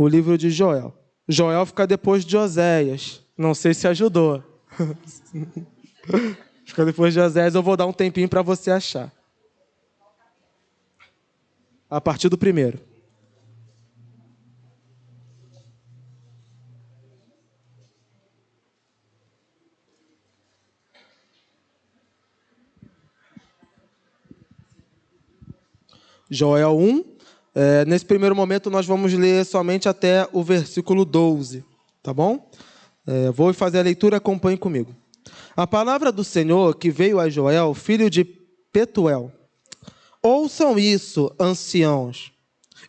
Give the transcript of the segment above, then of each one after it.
o livro de Joel. Joel fica depois de Oséias. Não sei se ajudou. Fica depois de Oséias, eu vou dar um tempinho para você achar. A partir do 1º. Joel 1. Nesse primeiro momento, nós vamos ler somente até o versículo 12. Tá bom? Vou fazer a leitura, acompanhe comigo. A palavra do Senhor que veio a Joel, filho de Petuel. Ouçam isso, anciãos.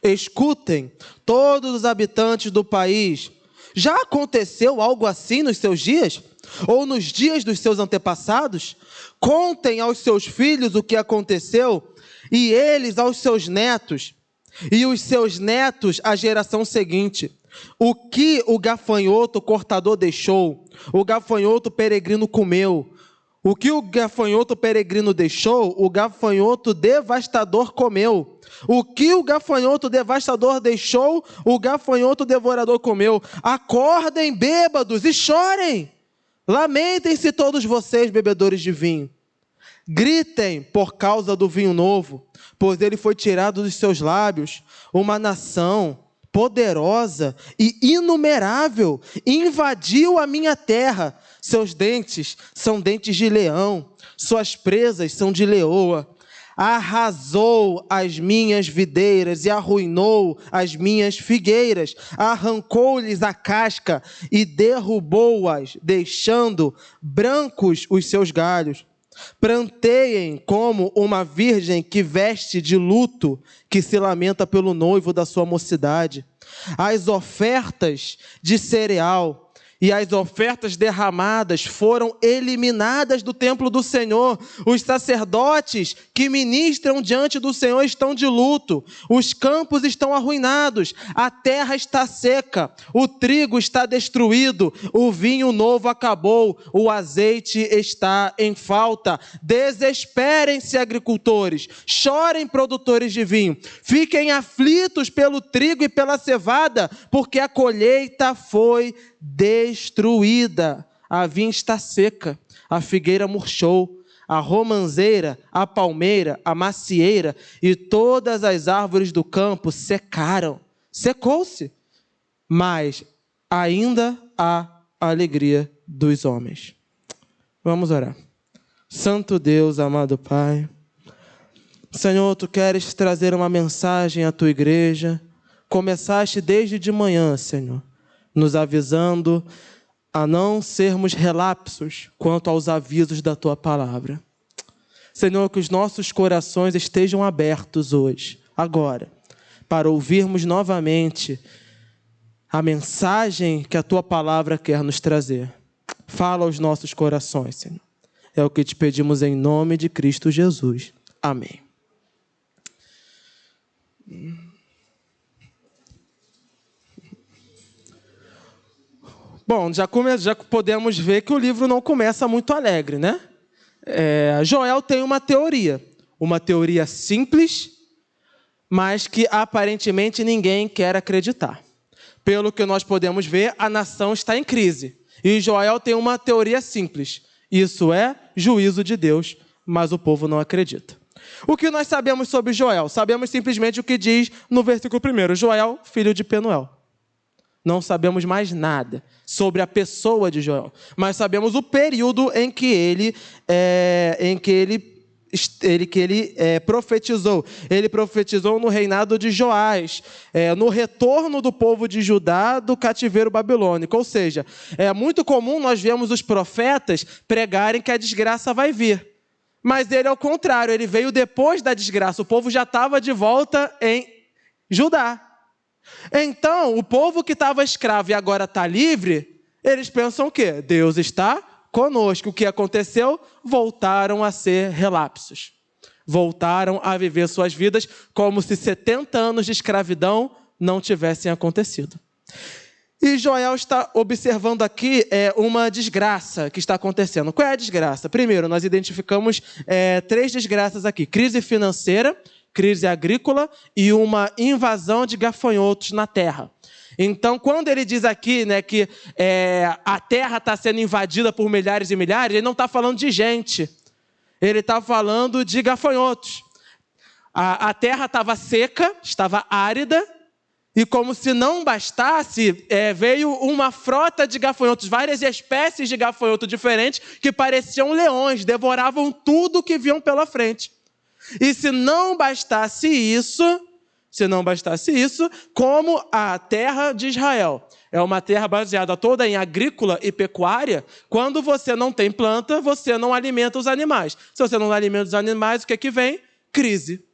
Escutem, todos os habitantes do país. Já aconteceu algo assim nos seus dias? Ou nos dias dos seus antepassados? Contem aos seus filhos o que aconteceu, e eles aos seus netos, e os seus netos à geração seguinte. O que o gafanhoto cortador deixou, o gafanhoto peregrino comeu. O que o gafanhoto peregrino deixou, o gafanhoto devastador comeu. O que o gafanhoto devastador deixou, o gafanhoto devorador comeu. Acordem, bêbados, e chorem. Lamentem-se todos vocês, bebedores de vinho. Gritem por causa do vinho novo, pois ele foi tirado dos seus lábios. Uma nação poderosa e inumerável invadiu a minha terra. Seus dentes são dentes de leão, suas presas são de leoa. Arrasou as minhas videiras e arruinou as minhas figueiras. Arrancou-lhes a casca e derrubou-as, deixando brancos os seus galhos. Pranteiem como uma virgem que veste de luto, que se lamenta pelo noivo da sua mocidade. As ofertas de cereal e as ofertas derramadas foram eliminadas do templo do Senhor. Os sacerdotes que ministram diante do Senhor estão de luto. Os campos estão arruinados. A terra está seca. O trigo está destruído. O vinho novo acabou. O azeite está em falta. Desesperem-se, agricultores. Chorem, produtores de vinho. Fiquem aflitos pelo trigo e pela cevada, porque a colheita foi destruída. A vinha está seca, a figueira murchou, a romanceira, a palmeira, a macieira e todas as árvores do campo secaram. Secou-se, mas ainda há a alegria dos homens. Vamos orar. Santo Deus, amado Pai, Senhor, Tu queres trazer uma mensagem à Tua igreja. Começaste desde de manhã, Senhor, nos avisando a não sermos relapsos quanto aos avisos da Tua palavra. Senhor, que os nossos corações estejam abertos hoje, agora, para ouvirmos novamente a mensagem que a Tua palavra quer nos trazer. Fala aos nossos corações, Senhor. É o que te pedimos em nome de Cristo Jesus. Amém. Bom, já podemos ver que o livro não começa muito alegre, né? Joel tem uma teoria simples, mas que aparentemente ninguém quer acreditar. Pelo que nós podemos ver, a nação está em crise. E Joel tem uma teoria simples. Isso é juízo de Deus, mas o povo não acredita. O que nós sabemos sobre Joel? Sabemos simplesmente o que diz no versículo 1. Joel, filho de Penuel. Não sabemos mais nada sobre a pessoa de Joel, mas sabemos o período em que ele profetizou. Ele profetizou no reinado de Joás, no retorno do povo de Judá do cativeiro babilônico. Ou seja, é muito comum nós vemos os profetas pregarem que a desgraça vai vir. Mas ele, ao contrário, ele veio depois da desgraça. O povo já estava de volta em Judá. Então, o povo que estava escravo e agora está livre, eles pensam o quê? Deus está conosco. O que aconteceu? Voltaram a ser relapsos. Voltaram a viver suas vidas como se 70 anos de escravidão não tivessem acontecido. E Joel está observando aqui uma desgraça que está acontecendo. Qual é a desgraça? Primeiro, nós identificamos 3 desgraças aqui. Crise financeira, crise agrícola e uma invasão de gafanhotos na terra. Então, quando ele diz aqui, né, que a terra está sendo invadida por milhares e milhares, ele não está falando de gente. Ele está falando de gafanhotos. A terra estava seca, estava árida, e como se não bastasse, veio uma frota de gafanhotos, várias espécies de gafanhotos diferentes, que pareciam leões, devoravam tudo que viam pela frente. E se não bastasse isso, como a terra de Israel é uma terra baseada toda em agrícola e pecuária, quando você não tem planta, você não alimenta os animais. Se você não alimenta os animais, o que é que vem? Crise.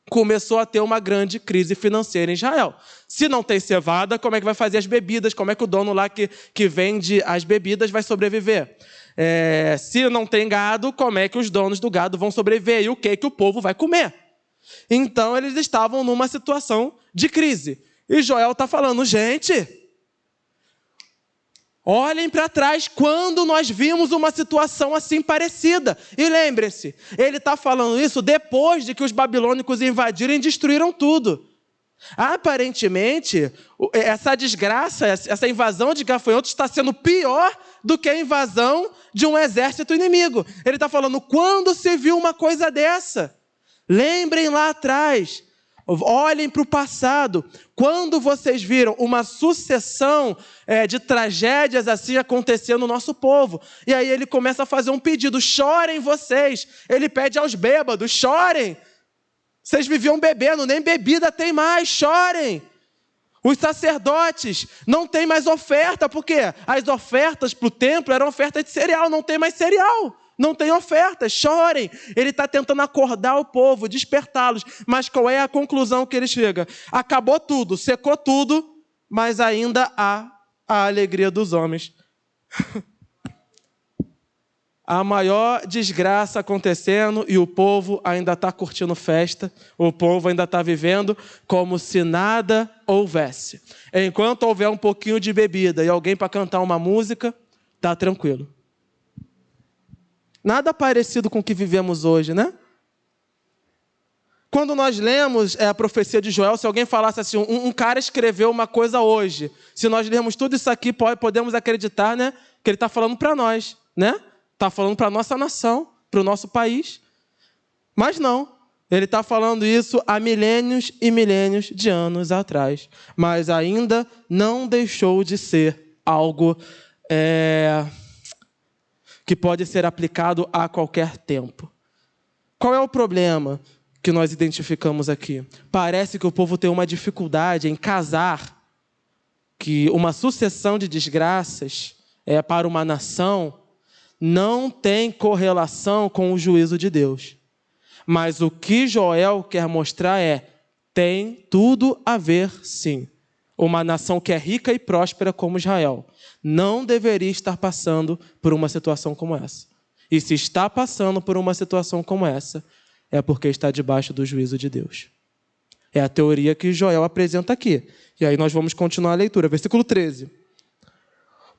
Começou a ter uma grande crise financeira em Israel. Se não tem cevada, como é que vai fazer as bebidas? Como é que o dono lá que vende as bebidas vai sobreviver? Se não tem gado, como é que os donos do gado vão sobreviver? E o que o povo vai comer? Então, eles estavam numa situação de crise. E Joel está falando, gente, olhem para trás quando nós vimos uma situação assim parecida. E lembrem-se, ele está falando isso depois de que os babilônicos invadiram e destruíram tudo. Aparentemente, essa desgraça, essa invasão de gafanhotos está sendo pior do que a invasão de um exército inimigo. Ele está falando, quando se viu uma coisa dessa? Lembrem lá atrás, olhem para o passado, quando vocês viram uma sucessão de tragédias assim acontecendo no nosso povo. E aí ele começa a fazer um pedido, chorem vocês. Ele pede aos bêbados, chorem. Vocês viviam bebendo, nem bebida tem mais, chorem. Os sacerdotes não têm mais oferta, porque as ofertas para o templo eram ofertas de cereal, não tem mais cereal. Não tem oferta, chorem. Ele está tentando acordar o povo, despertá-los. Mas qual é a conclusão que ele chega? Acabou tudo, secou tudo, mas ainda há a alegria dos homens. A maior desgraça acontecendo e o povo ainda está curtindo festa. O povo ainda está vivendo como se nada houvesse. Enquanto houver um pouquinho de bebida e alguém para cantar uma música, está tranquilo. Nada parecido com o que vivemos hoje, né? Quando nós lemos a profecia de Joel, se alguém falasse assim, um cara escreveu uma coisa hoje, se nós lermos tudo isso aqui, podemos acreditar, né, que ele está falando para nós, né? Está falando para a nossa nação, para o nosso país. Mas não, ele está falando isso há milênios e milênios de anos atrás. Mas ainda não deixou de ser algo que pode ser aplicado a qualquer tempo. Qual é o problema que nós identificamos aqui? Parece que o povo tem uma dificuldade em casar que uma sucessão de desgraças para uma nação não tem correlação com o juízo de Deus. Mas o que Joel quer mostrar tem tudo a ver, sim. Uma nação que é rica e próspera como Israel não deveria estar passando por uma situação como essa. E se está passando por uma situação como essa, é porque está debaixo do juízo de Deus. É a teoria que Joel apresenta aqui. E aí nós vamos continuar a leitura. Versículo 13.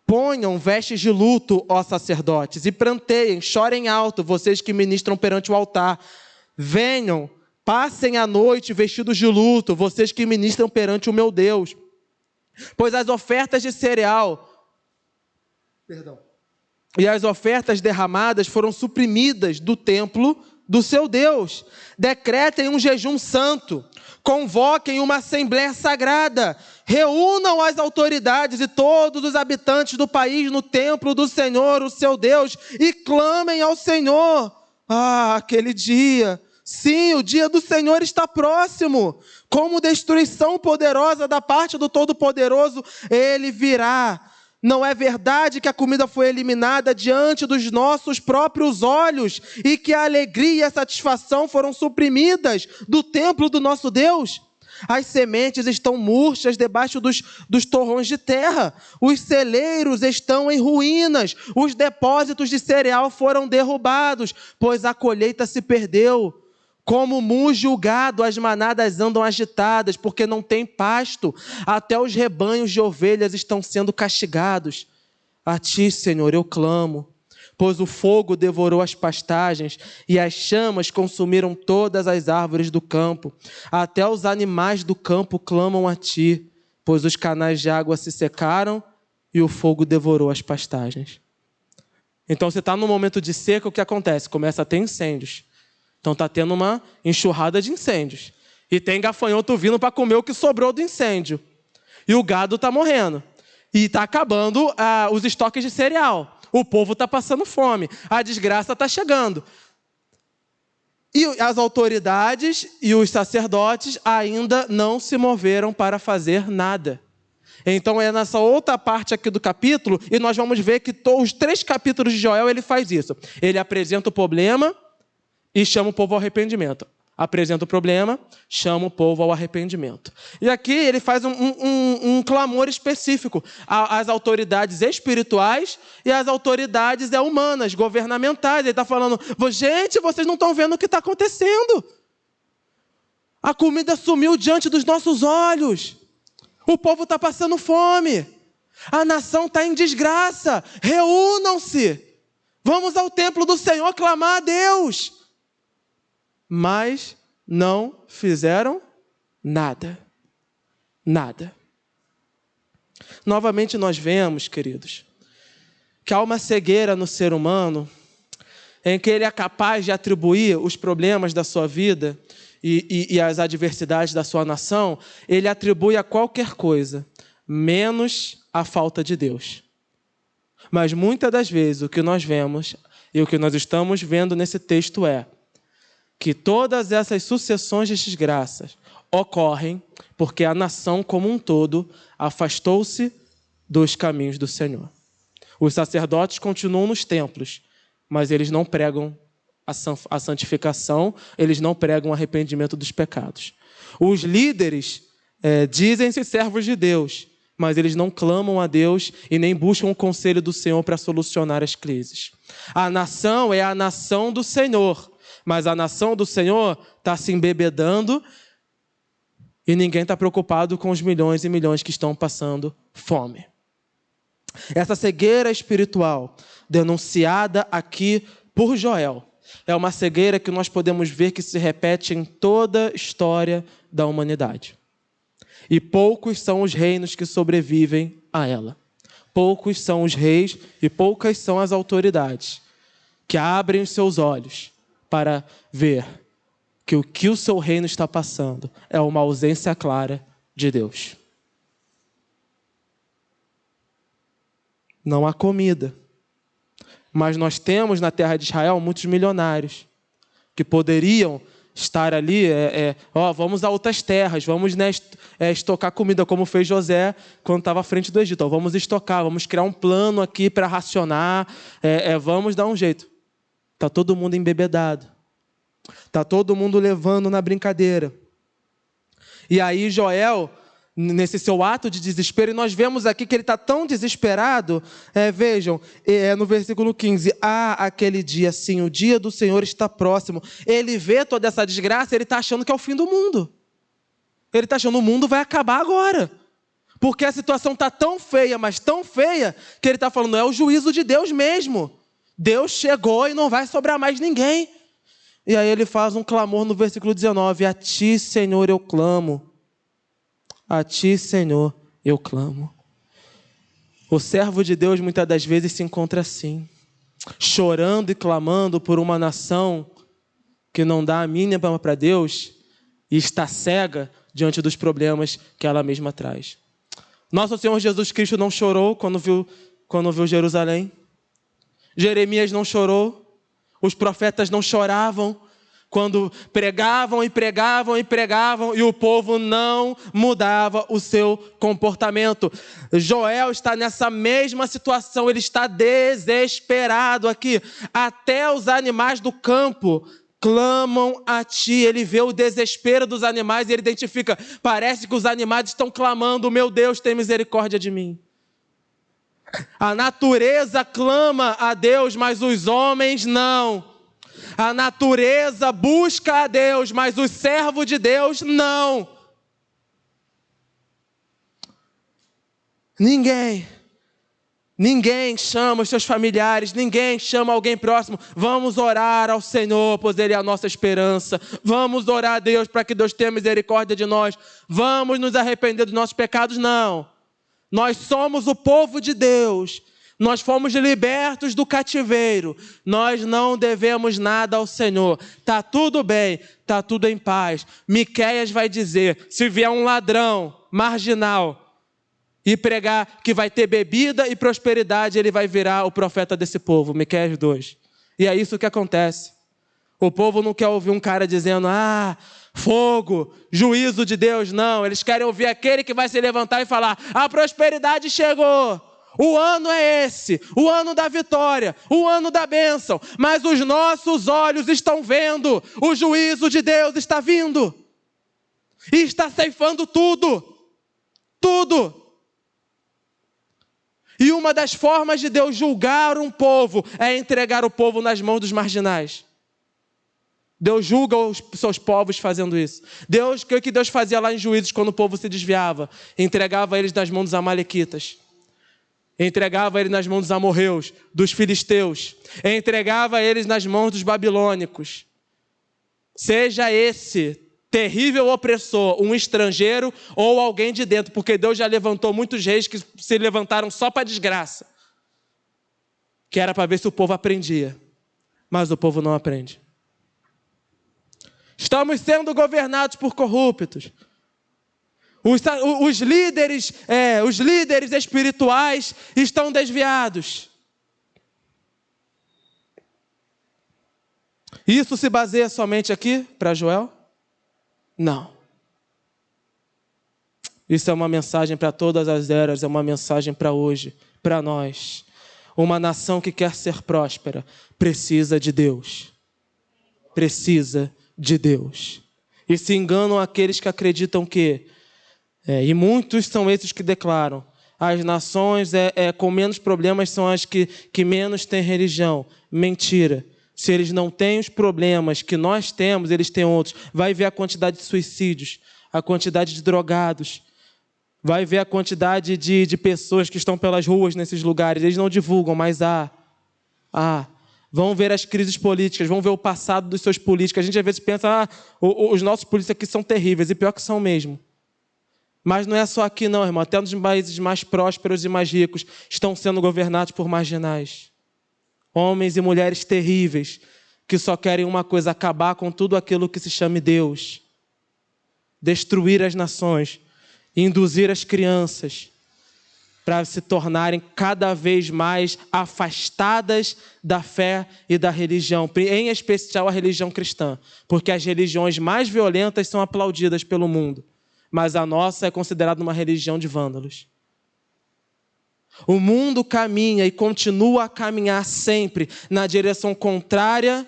Ponham vestes de luto, ó sacerdotes, e pranteiem, chorem alto, vocês que ministram perante o altar. Venham, passem a noite vestidos de luto, vocês que ministram perante o meu Deus. Pois as ofertas de cereal e as ofertas derramadas foram suprimidas do templo do seu Deus. Decretem um jejum santo, convoquem uma assembleia sagrada, reúnam as autoridades e todos os habitantes do país no templo do Senhor, o seu Deus, e clamem ao Senhor. Aquele dia, sim, o dia do Senhor está próximo. Como destruição poderosa da parte do Todo-Poderoso, ele virá. Não é verdade que a comida foi eliminada diante dos nossos próprios olhos e que a alegria e a satisfação foram suprimidas do templo do nosso Deus? As sementes estão murchas debaixo dos torrões de terra. Os celeiros estão em ruínas. Os depósitos de cereal foram derrubados, pois a colheita se perdeu. Como muge o gado, as manadas andam agitadas, porque não tem pasto. Até os rebanhos de ovelhas estão sendo castigados. A ti, Senhor, eu clamo. pois o fogo devorou as pastagens e as chamas consumiram todas as árvores do campo. Até os animais do campo clamam a ti, pois os canais de água se secaram e o fogo devorou as pastagens. Então você está num momento de seca, o que acontece? Começa a ter incêndios. Então está tendo uma enxurrada de incêndios. E tem gafanhoto vindo para comer o que sobrou do incêndio. E o gado está morrendo. E está acabando os estoques de cereal. O povo está passando fome. A desgraça está chegando. E as autoridades e os sacerdotes ainda não se moveram para fazer nada. Então é nessa outra parte aqui do capítulo, e nós vamos ver que os 3 capítulos de Joel ele faz isso. Ele apresenta o problema e chama o povo ao arrependimento. Apresenta o problema, chama o povo ao arrependimento. E aqui ele faz um clamor específico às autoridades espirituais e às autoridades humanas, governamentais. Ele está falando, gente, vocês não estão vendo o que está acontecendo. A comida sumiu diante dos nossos olhos. O povo está passando fome. A nação está em desgraça. Reúnam-se. Vamos ao templo do Senhor clamar a Deus. Mas não fizeram nada. Nada. Novamente nós vemos, queridos, que há uma cegueira no ser humano em que ele é capaz de atribuir os problemas da sua vida e as adversidades da sua nação, ele atribui a qualquer coisa, menos a falta de Deus. Mas muitas das vezes o que nós vemos e o que nós estamos vendo nesse texto é que todas essas sucessões de desgraças ocorrem porque a nação como um todo afastou-se dos caminhos do Senhor. Os sacerdotes continuam nos templos, mas eles não pregam a santificação, eles não pregam o arrependimento dos pecados. Os líderes dizem-se servos de Deus, mas eles não clamam a Deus e nem buscam o conselho do Senhor para solucionar as crises. A nação é a nação do Senhor, mas a nação do Senhor está se embebedando e ninguém está preocupado com os milhões e milhões que estão passando fome. Essa cegueira espiritual, denunciada aqui por Joel, é uma cegueira que nós podemos ver que se repete em toda a história da humanidade. E poucos são os reinos que sobrevivem a ela. Poucos são os reis e poucas são as autoridades que abrem os seus olhos para ver que o que o seu reino está passando é uma ausência clara de Deus. Não há comida. Mas nós temos na terra de Israel muitos milionários que poderiam estar ali, vamos a outras terras, vamos estocar comida, como fez José quando estava à frente do Egito. Vamos estocar, vamos criar um plano aqui para racionar, vamos dar um jeito. Está todo mundo embebedado. Está todo mundo levando na brincadeira. E aí Joel, nesse seu ato de desespero, e nós vemos aqui que ele está tão desesperado, vejam, no versículo 15, aquele dia, sim, o dia do Senhor está próximo. Ele vê toda essa desgraça, ele está achando que é o fim do mundo. Ele está achando que o mundo vai acabar agora. Porque a situação está tão feia, mas tão feia, que ele está falando, é o juízo de Deus mesmo. Deus chegou e não vai sobrar mais ninguém. E aí ele faz um clamor no versículo 19, a ti, Senhor, eu clamo. A ti, Senhor, eu clamo. O servo de Deus muitas das vezes se encontra assim, chorando e clamando por uma nação que não dá a mínima para Deus e está cega diante dos problemas que ela mesma traz. Nosso Senhor Jesus Cristo não chorou quando viu Jerusalém. Jeremias não chorou. Os profetas não choravam quando pregavam e pregavam e pregavam e o povo não mudava o seu comportamento. Joel está nessa mesma situação, ele está desesperado aqui. Até os animais do campo clamam a ti. Ele vê o desespero dos animais e ele identifica, parece que os animais estão clamando, meu Deus, tem misericórdia de mim. A natureza clama a Deus, mas os homens não. A natureza busca a Deus, mas os servos de Deus não. Ninguém Ninguém chama os seus familiares, ninguém chama alguém próximo. Vamos orar ao Senhor, pois Ele é a nossa esperança. Vamos orar a Deus para que Deus tenha misericórdia de nós. Vamos nos arrepender dos nossos pecados. Não. Nós somos o povo de Deus. Nós fomos libertos do cativeiro. Nós não devemos nada ao Senhor. Está tudo bem, está tudo em paz. Miqueias vai dizer, se vier um ladrão marginal e pregar que vai ter bebida e prosperidade, ele vai virar o profeta desse povo. Miqueias 2. E é isso que acontece. O povo não quer ouvir um cara dizendo, fogo, juízo de Deus. Não, eles querem ouvir aquele que vai se levantar e falar, a prosperidade chegou. O ano é esse, o ano da vitória, o ano da bênção. Mas os nossos olhos estão vendo, o juízo de Deus está vindo. E está ceifando tudo. Tudo. E uma das formas de Deus julgar um povo é entregar o povo nas mãos dos marginais. Deus julga os seus povos fazendo isso. O que Deus fazia lá em Juízes quando o povo se desviava? Entregava eles nas mãos dos amalequitas. Entregava eles nas mãos dos amorreus, dos filisteus. Entregava eles nas mãos dos babilônicos. Seja esse terrível opressor, um estrangeiro ou alguém de dentro, porque Deus já levantou muitos reis que se levantaram só para desgraça, que era para ver se o povo aprendia, mas o povo não aprende. Estamos sendo governados por corruptos. Os líderes espirituais estão desviados. Isso se baseia somente aqui para Joel? Não. Isso é uma mensagem para todas as eras, é uma mensagem para hoje, para nós. Uma nação que quer ser próspera precisa de Deus. Precisa de Deus. E se enganam aqueles que acreditam que, e muitos são esses que declaram, as nações com menos problemas são as que menos têm religião. Mentira. Se eles não têm os problemas que nós temos, eles têm outros. Vai ver a quantidade de suicídios, a quantidade de drogados. Vai ver a quantidade de pessoas que estão pelas ruas nesses lugares. Eles não divulgam, mas vão ver as crises políticas, vão ver o passado dos seus políticos. A gente às vezes pensa, os nossos políticos aqui são terríveis, e pior que são mesmo. Mas não é só aqui não, irmão. Até nos países mais prósperos e mais ricos estão sendo governados por marginais. Homens e mulheres terríveis, que só querem uma coisa, acabar com tudo aquilo que se chame Deus. Destruir as nações, induzir as crianças para se tornarem cada vez mais afastadas da fé e da religião, em especial a religião cristã, porque as religiões mais violentas são aplaudidas pelo mundo, mas a nossa é considerada uma religião de vândalos. O mundo caminha e continua a caminhar sempre na direção contrária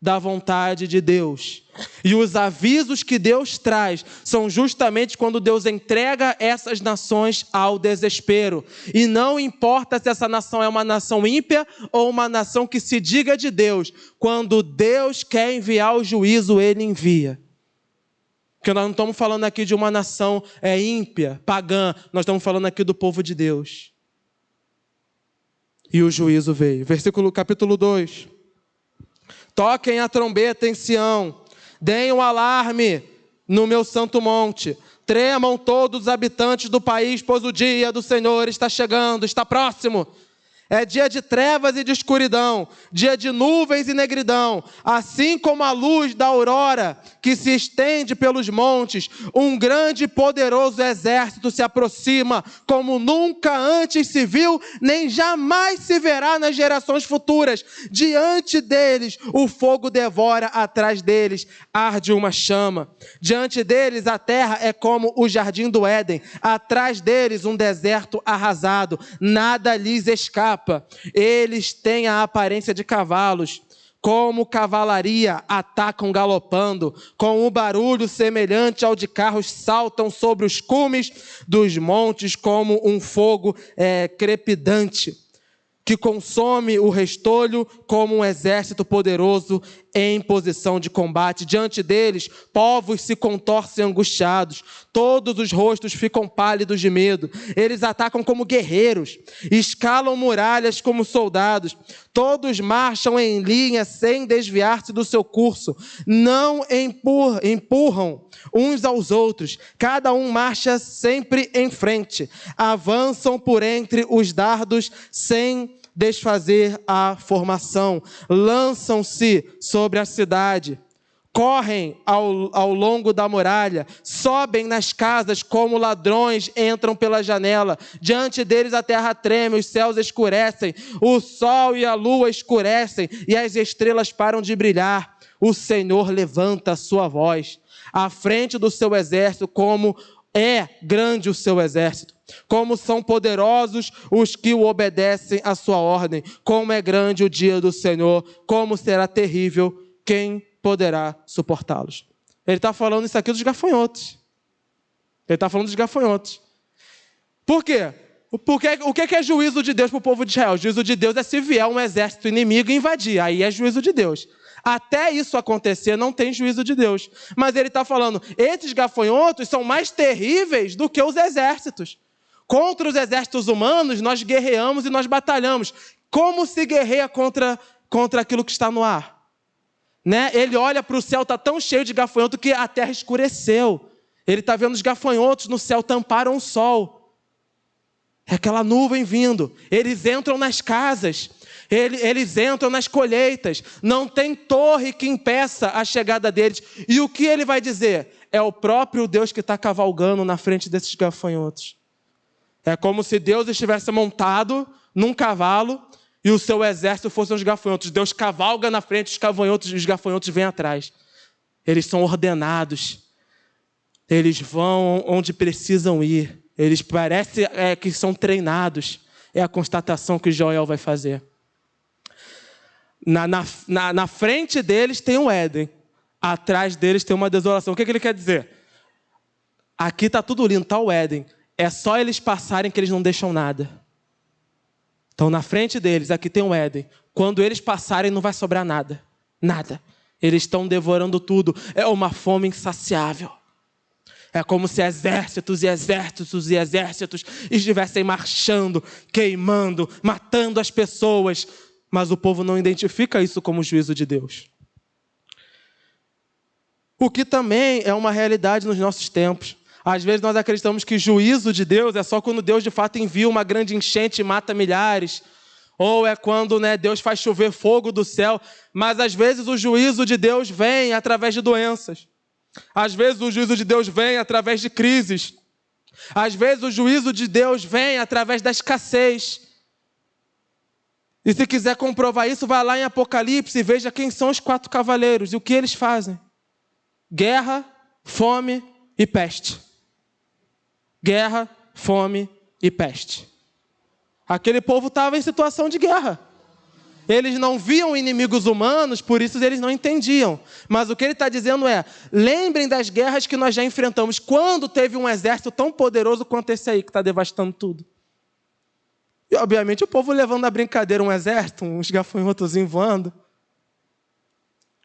da vontade de Deus. E os avisos que Deus traz são justamente quando Deus entrega essas nações ao desespero. E não importa se essa nação é uma nação ímpia ou uma nação que se diga de Deus. Quando Deus quer enviar o juízo, Ele envia. Porque nós não estamos falando aqui de uma nação ímpia, pagã. Nós estamos falando aqui do povo de Deus. E o juízo veio. Capítulo 2. Toquem a trombeta em Sião, deem um alarme no meu santo monte. Tremam todos os habitantes do país, pois o dia do Senhor está chegando, está próximo. É dia de trevas e de escuridão, dia de nuvens e negridão, assim como a luz da aurora que se estende pelos montes. Um grande e poderoso exército se aproxima, como nunca antes se viu, nem jamais se verá nas gerações futuras. Diante deles, o fogo devora, atrás deles arde uma chama. Diante deles, a terra é como o jardim do Éden, atrás deles um deserto arrasado, nada lhes escapa. Eles têm a aparência de cavalos, como cavalaria atacam galopando, com um barulho semelhante ao de carros saltam sobre os cumes dos montes como um fogo crepidante, que consome o restolho como um exército poderoso. em posição de combate. Diante deles, povos se contorcem angustiados. Todos os rostos ficam pálidos de medo. Eles atacam como guerreiros. Escalam muralhas como soldados. Todos marcham em linha sem desviar-se do seu curso. Não empurram uns aos outros. Cada um marcha sempre em frente. Avançam por entre os dardos sem desfazer a formação. Lançam-se sobre a cidade. Correm ao longo da muralha. Sobem nas casas como ladrões entram pela janela. Diante deles a terra treme, os céus escurecem. O sol e a lua escurecem e as estrelas param de brilhar. O Senhor levanta a sua voz à frente do seu exército, como é grande o seu exército. Como são poderosos os que o obedecem à sua ordem. Como é grande o dia do Senhor. Como será terrível, quem poderá suportá-los? Ele está falando isso aqui dos gafanhotos. Ele está falando dos gafanhotos. Por quê? Porque o que é juízo de Deus para o povo de Israel? O juízo de Deus é se vier um exército inimigo e invadir. Aí é juízo de Deus. Até isso acontecer, não tem juízo de Deus. Mas ele está falando, esses gafanhotos são mais terríveis do que os exércitos. Contra os exércitos humanos, nós guerreamos e nós batalhamos. Como se guerreia contra aquilo que está no ar? Né? Ele olha para o céu, está tão cheio de gafanhoto que a terra escureceu. Ele está vendo os gafanhotos no céu, tamparam o sol. É aquela nuvem vindo. Eles entram nas casas. Eles entram nas colheitas. Não tem torre que impeça a chegada deles. E o que ele vai dizer? É o próprio Deus que está cavalgando na frente desses gafanhotos. É como se Deus estivesse montado num cavalo e o seu exército fossem os gafanhotos. Deus cavalga na frente, os gafanhotos vêm atrás. Eles são ordenados. Eles vão onde precisam ir. Eles parecem que são treinados. É a constatação que Joel vai fazer. Na frente deles tem um Éden. Atrás deles tem uma desolação. O que ele quer dizer? Aqui está tudo lindo, está o Éden. É só eles passarem que eles não deixam nada. Então, na frente deles, aqui tem um Éden. Quando eles passarem, não vai sobrar nada. Nada. Eles estão devorando tudo. É uma fome insaciável. É como se exércitos e exércitos e exércitos estivessem marchando, queimando, matando as pessoas. Mas o povo não identifica isso como juízo de Deus. O que também é uma realidade nos nossos tempos. Às vezes nós acreditamos que juízo de Deus é só quando Deus de fato envia uma grande enchente e mata milhares. Ou é quando Deus faz chover fogo do céu. Mas às vezes o juízo de Deus vem através de doenças. Às vezes o juízo de Deus vem através de crises. Às vezes o juízo de Deus vem através da escassez. E se quiser comprovar isso, vai lá em Apocalipse e veja quem são os 4 cavaleiros e o que eles fazem. Guerra, fome e peste. Guerra, fome e peste. Aquele povo estava em situação de guerra. Eles não viam inimigos humanos, por isso eles não entendiam. Mas o que ele está dizendo é, lembrem das guerras que nós já enfrentamos. Quando teve um exército tão poderoso quanto esse aí, que está devastando tudo. E obviamente o povo levando a brincadeira um exército, uns gafanhotozinhos voando.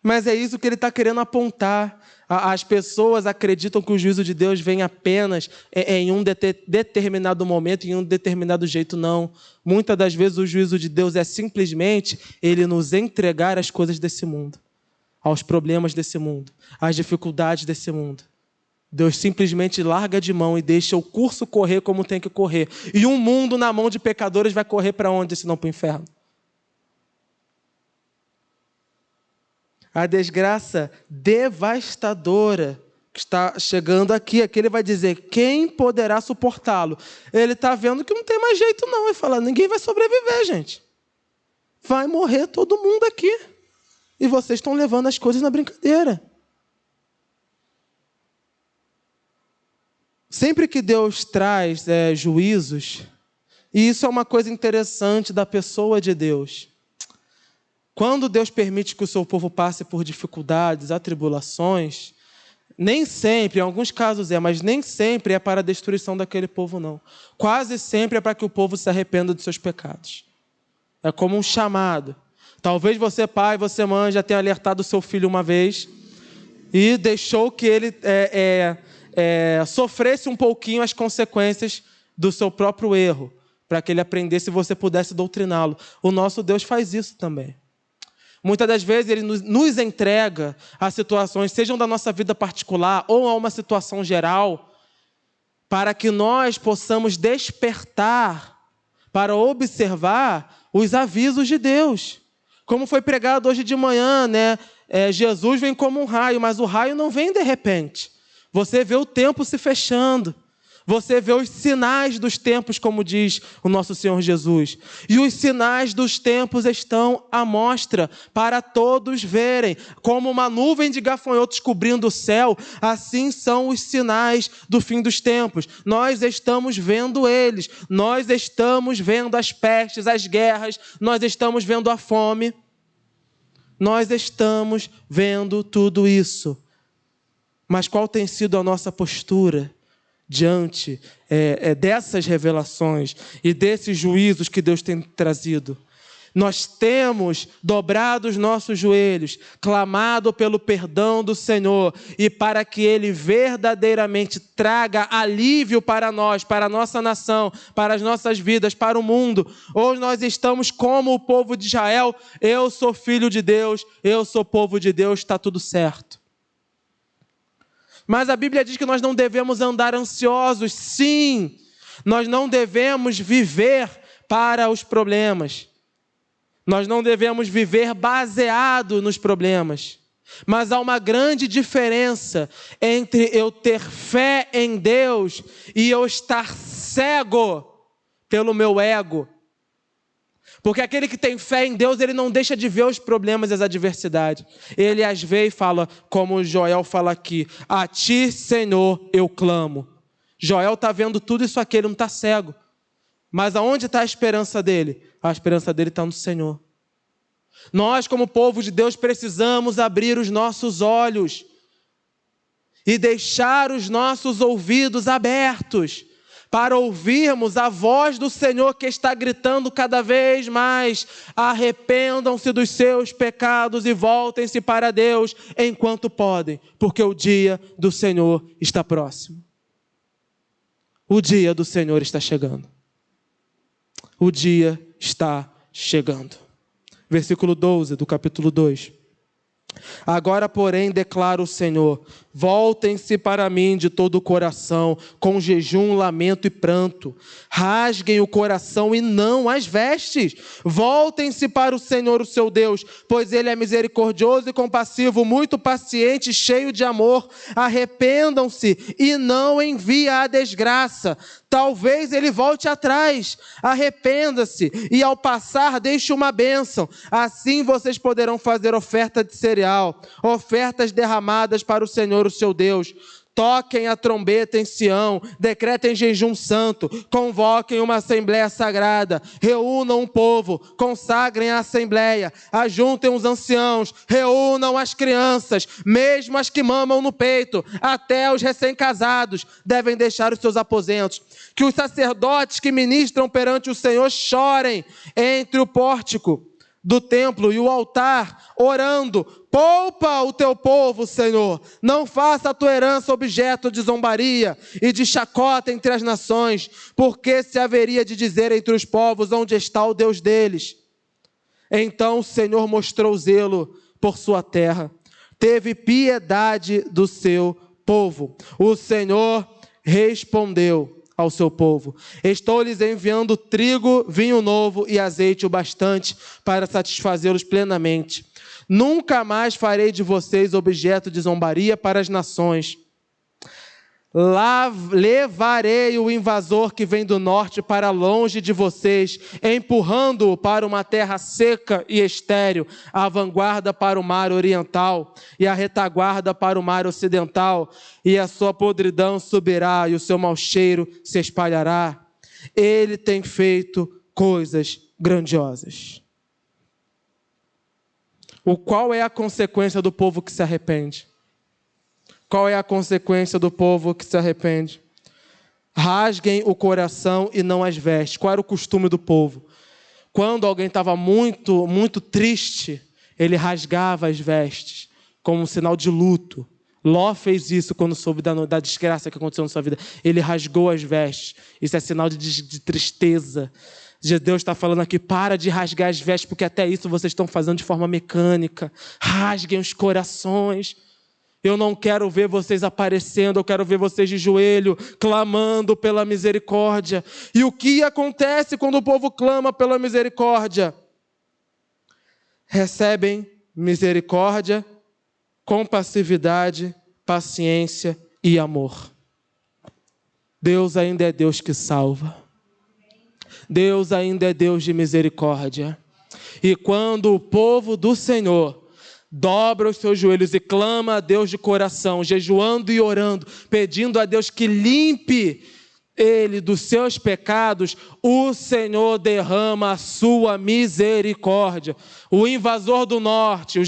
Mas é isso que ele está querendo apontar. As pessoas acreditam que o juízo de Deus vem apenas em um determinado momento, em um determinado jeito. Não. Muitas das vezes o juízo de Deus é simplesmente ele nos entregar as coisas desse mundo, aos problemas desse mundo, às dificuldades desse mundo. Deus simplesmente larga de mão e deixa o curso correr como tem que correr. E um mundo na mão de pecadores vai correr para onde, se não para o inferno? A desgraça devastadora que está chegando aqui ele vai dizer, quem poderá suportá-lo? Ele está vendo que não tem mais jeito não. Ele fala, ninguém vai sobreviver, gente. Vai morrer todo mundo aqui. E vocês estão levando as coisas na brincadeira. Sempre que Deus traz juízos, e isso é uma coisa interessante da pessoa de Deus. Quando Deus permite que o seu povo passe por dificuldades, atribulações, nem sempre, em alguns casos mas nem sempre é para a destruição daquele povo, não. Quase sempre é para que o povo se arrependa dos seus pecados. É como um chamado. Talvez você, pai, você, mãe, já tenha alertado o seu filho uma vez e deixou que ele sofresse um pouquinho as consequências do seu próprio erro, para que ele aprendesse e você pudesse doutriná-lo. O nosso Deus faz isso também. Muitas das vezes Ele nos entrega a situações, sejam da nossa vida particular ou a uma situação geral, para que nós possamos despertar para observar os avisos de Deus. Como foi pregado hoje de manhã, né? Jesus vem como um raio, mas o raio não vem de repente. Você vê o tempo se fechando. Você vê os sinais dos tempos, como diz o nosso Senhor Jesus. E os sinais dos tempos estão à mostra para todos verem. Como uma nuvem de gafanhotos cobrindo o céu, assim são os sinais do fim dos tempos. Nós estamos vendo eles. Nós estamos vendo as pestes, as guerras. Nós estamos vendo a fome. Nós estamos vendo tudo isso. Mas qual tem sido a nossa postura diante dessas revelações e desses juízos que Deus tem trazido? Nós temos dobrado os nossos joelhos, clamado pelo perdão do Senhor e para que Ele verdadeiramente traga alívio para nós, para a nossa nação, para as nossas vidas, para o mundo. Ou nós estamos como o povo de Israel, eu sou filho de Deus, eu sou povo de Deus, está tudo certo. Mas a Bíblia diz que nós não devemos andar ansiosos. Sim, nós não devemos viver para os problemas. Nós não devemos viver baseado nos problemas. Mas há uma grande diferença entre eu ter fé em Deus e eu estar cego pelo meu ego. Porque aquele que tem fé em Deus, ele não deixa de ver os problemas e as adversidades. Ele as vê e fala, como Joel fala aqui, a ti, Senhor, eu clamo. Joel está vendo tudo isso aqui, ele não está cego. Mas aonde está a esperança dele? A esperança dele está no Senhor. Nós, como povo de Deus, precisamos abrir os nossos olhos e deixar os nossos ouvidos abertos para ouvirmos a voz do Senhor que está gritando cada vez mais: arrependam-se dos seus pecados e voltem-se para Deus enquanto podem, porque o dia do Senhor está próximo. O dia do Senhor está chegando. O dia está chegando. Versículo 12 do capítulo 2. Agora, porém, declara o Senhor, voltem-se para mim de todo o coração, com jejum, lamento e pranto. Rasguem o coração e não as vestes. Voltem-se para o Senhor, o seu Deus, pois Ele é misericordioso e compassivo, muito paciente, cheio de amor. Arrependam-se e não envie a desgraça. Talvez ele volte atrás. Arrependa-se e ao passar deixe uma bênção. Assim vocês poderão fazer oferta de cereal, ofertas derramadas para o Senhor, o seu Deus. Toquem a trombeta em Sião, decretem jejum santo, convoquem uma assembleia sagrada, reúnam o povo, consagrem a assembleia, ajuntem os anciãos, reúnam as crianças, mesmo as que mamam no peito, até os recém-casados devem deixar os seus aposentos. Que os sacerdotes que ministram perante o Senhor chorem entre o pórtico do templo e o altar, orando: poupa o teu povo, Senhor, não faça a tua herança objeto de zombaria e de chacota entre as nações, porque se haveria de dizer entre os povos, onde está o Deus deles? Então o Senhor mostrou zelo por sua terra, teve piedade do seu povo. O Senhor respondeu ao seu povo: estou lhes enviando trigo, vinho novo e azeite o bastante para satisfazê-los plenamente. Nunca mais farei de vocês objeto de zombaria para as nações. Levarei o invasor que vem do norte para longe de vocês, empurrando-o para uma terra seca e estéril, a vanguarda para o mar oriental e a retaguarda para o mar ocidental, e a sua podridão subirá e o seu mau cheiro se espalhará. Ele tem feito coisas grandiosas. Qual é a consequência do povo que se arrepende? Qual é a consequência do povo que se arrepende? Rasguem o coração e não as vestes. Qual era o costume do povo? Quando alguém estava muito, muito triste, ele rasgava as vestes, como um sinal de luto. Ló fez isso quando soube da desgraça que aconteceu na sua vida. Ele rasgou as vestes. Isso é sinal de tristeza. Deus está falando aqui, para de rasgar as vestes, porque até isso vocês estão fazendo de forma mecânica. Rasguem os corações. Eu não quero ver vocês aparecendo, eu quero ver vocês de joelho, clamando pela misericórdia. E o que acontece quando o povo clama pela misericórdia? Recebem misericórdia, compassividade, paciência e amor. Deus ainda é Deus que salva. Deus ainda é Deus de misericórdia. E quando o povo do Senhor dobra os seus joelhos e clama a Deus de coração, jejuando e orando, pedindo a Deus que limpe ele dos seus pecados, o Senhor derrama a sua misericórdia. O invasor do norte,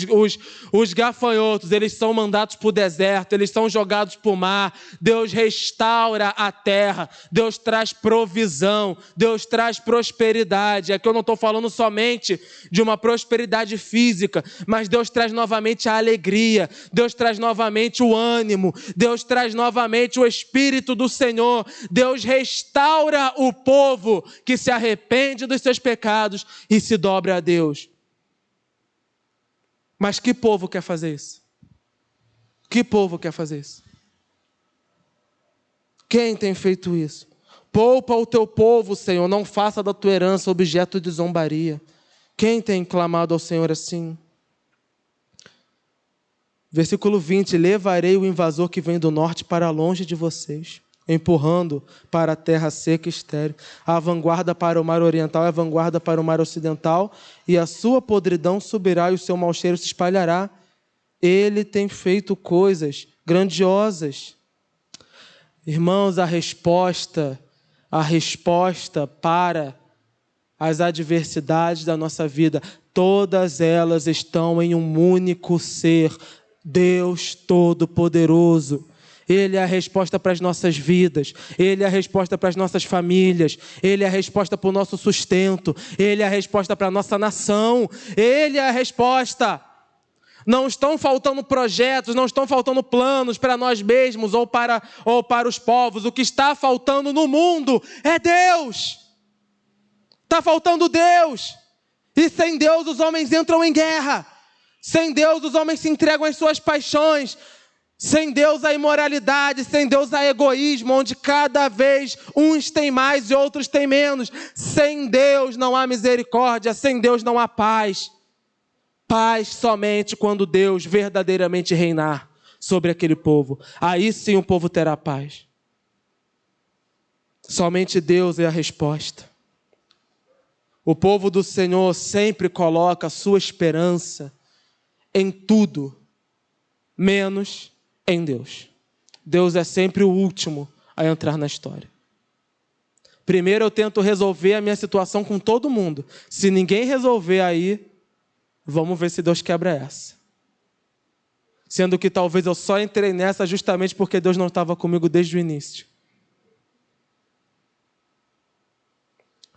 os gafanhotos, eles são mandados para o deserto, eles são jogados para o mar. Deus restaura a terra, Deus traz provisão, Deus traz prosperidade. Aqui eu não estou falando somente de uma prosperidade física, mas Deus traz novamente a alegria, Deus traz novamente o ânimo, Deus traz novamente o Espírito do Senhor. Deus restaura o povo que se arrepende dos seus pecados e se dobra a Deus. Mas que povo quer fazer isso? Que povo quer fazer isso? Quem tem feito isso? Poupa o teu povo, Senhor, não faça da tua herança objeto de zombaria. Quem tem clamado ao Senhor assim? Versículo 20, levarei o invasor que vem do norte para longe de vocês, empurrando para a terra seca e estéril, a vanguarda para o mar oriental e a vanguarda para o mar ocidental, e a sua podridão subirá e o seu mau cheiro se espalhará. Ele tem feito coisas grandiosas. Irmãos, a resposta para as adversidades da nossa vida, todas elas estão em um único ser, Deus Todo-Poderoso. Ele é a resposta para as nossas vidas, Ele é a resposta para as nossas famílias, Ele é a resposta para o nosso sustento, Ele é a resposta para a nossa nação, Ele é a resposta. Não estão faltando projetos, não estão faltando planos para nós mesmos ou para os povos. O que está faltando no mundo é Deus. Está faltando Deus. E sem Deus os homens entram em guerra. Sem Deus os homens se entregam às suas paixões. Sem Deus a imoralidade, sem Deus a egoísmo, onde cada vez uns têm mais e outros têm menos. Sem Deus não há misericórdia, sem Deus não há paz. Paz somente quando Deus verdadeiramente reinar sobre aquele povo. Aí sim o povo terá paz. Somente Deus é a resposta. O povo do Senhor sempre coloca a sua esperança em tudo, menos em Deus. Deus é sempre o último a entrar na história. Primeiro eu tento resolver a minha situação com todo mundo. Se ninguém resolver aí, vamos ver se Deus quebra essa. Sendo que talvez eu só entrei nessa justamente porque Deus não estava comigo desde o início.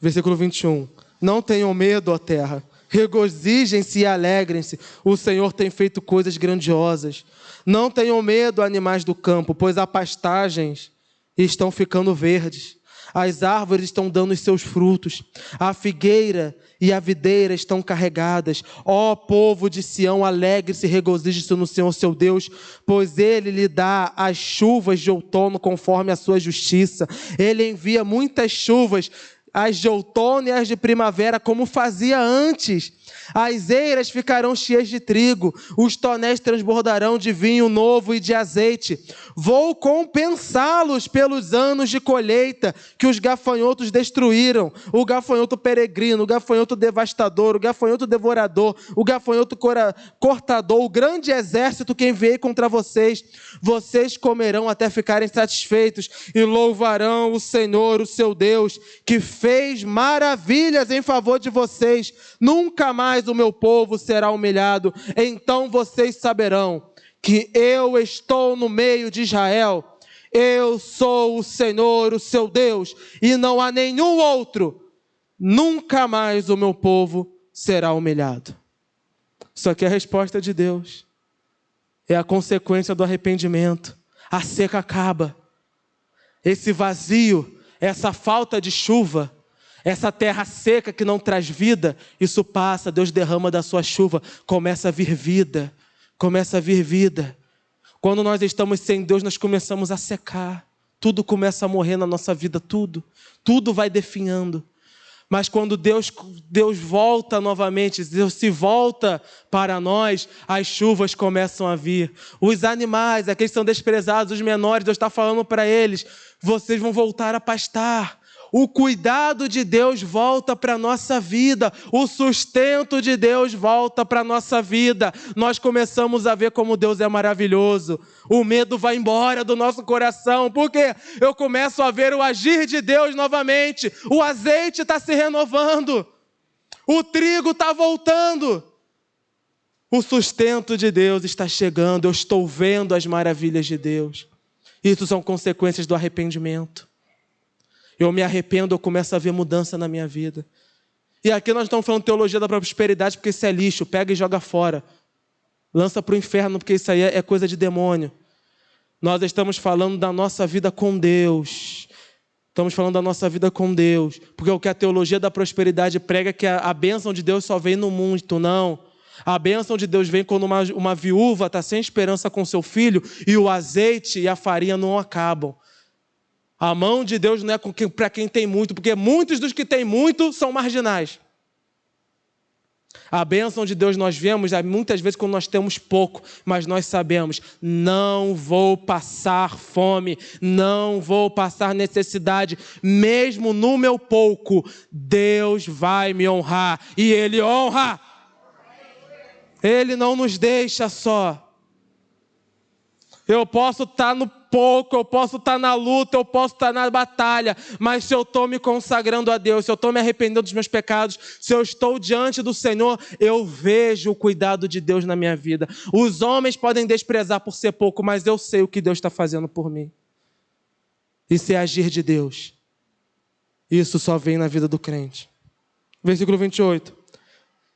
Versículo 21. Não tenham medo, ó terra. Regozijem-se e alegrem-se. O Senhor tem feito coisas grandiosas. Não tenham medo, animais do campo, pois as pastagens estão ficando verdes. As árvores estão dando os seus frutos. A figueira e a videira estão carregadas. Ó povo de Sião, alegre-se e regozije-se no Senhor seu Deus, pois Ele lhe dá as chuvas de outono conforme a sua justiça. Ele envia muitas chuvas, as de outono e as de primavera, como fazia antes. As eiras ficarão cheias de trigo, os tonéis transbordarão de vinho novo e de azeite. Vou compensá-los pelos anos de colheita que os gafanhotos destruíram. O gafanhoto peregrino, o gafanhoto devastador, o gafanhoto devorador, o gafanhoto cortador, o grande exército que enviei contra vocês. Vocês comerão até ficarem satisfeitos e louvarão o Senhor, o seu Deus, que fez maravilhas em favor de vocês. Nunca mais o meu povo será humilhado. Então vocês saberão que eu estou no meio de Israel. Eu sou o Senhor, o seu Deus, e não há nenhum outro. nunca mais o meu povo será humilhado. Isso aqui é a resposta de Deus. É a consequência do arrependimento. A seca acaba. Esse vazio, essa falta de chuva, essa terra seca que não traz vida, isso passa, Deus derrama da sua chuva, começa a vir vida, começa a vir vida. Quando nós estamos sem Deus, nós começamos a secar, tudo começa a morrer na nossa vida, tudo vai definhando. Mas quando Deus volta novamente, Deus se volta para nós, as chuvas começam a vir. Os animais, aqueles que são desprezados, os menores, Deus está falando para eles, vocês vão voltar a pastar. O cuidado de Deus volta para a nossa vida. O sustento de Deus volta para a nossa vida. Nós começamos a ver como Deus é maravilhoso. O medo vai embora do nosso coração. Por quê? Eu começo a ver o agir de Deus novamente. O azeite está se renovando. O trigo está voltando. O sustento de Deus está chegando. Eu estou vendo as maravilhas de Deus. Isso são consequências do arrependimento. Eu me arrependo, eu começo a ver mudança na minha vida. E aqui nós estamos falando teologia da prosperidade, porque isso é lixo, pega e joga fora. Lança para o inferno, porque isso aí é coisa de demônio. Nós estamos falando da nossa vida com Deus. Estamos falando da nossa vida com Deus. Porque o que a teologia da prosperidade prega é que a bênção de Deus só vem no mundo, não. A bênção de Deus vem quando uma viúva está sem esperança com seu filho e o azeite e a farinha não acabam. A mão de Deus não é para quem tem muito, porque muitos dos que têm muito são marginais. A bênção de Deus nós vemos muitas vezes quando nós temos pouco, mas nós sabemos, não vou passar fome, não vou passar necessidade, mesmo no meu pouco, Deus vai me honrar, e Ele honra. Ele não nos deixa só. Eu posso estar no pouco, eu posso estar na luta, eu posso estar na batalha, mas se eu estou me consagrando a Deus, se eu estou me arrependendo dos meus pecados, se eu estou diante do Senhor, eu vejo o cuidado de Deus na minha vida. Os homens podem desprezar por ser pouco, mas eu sei o que Deus está fazendo por mim. Isso é agir de Deus. Isso só vem na vida do crente. Versículo 28.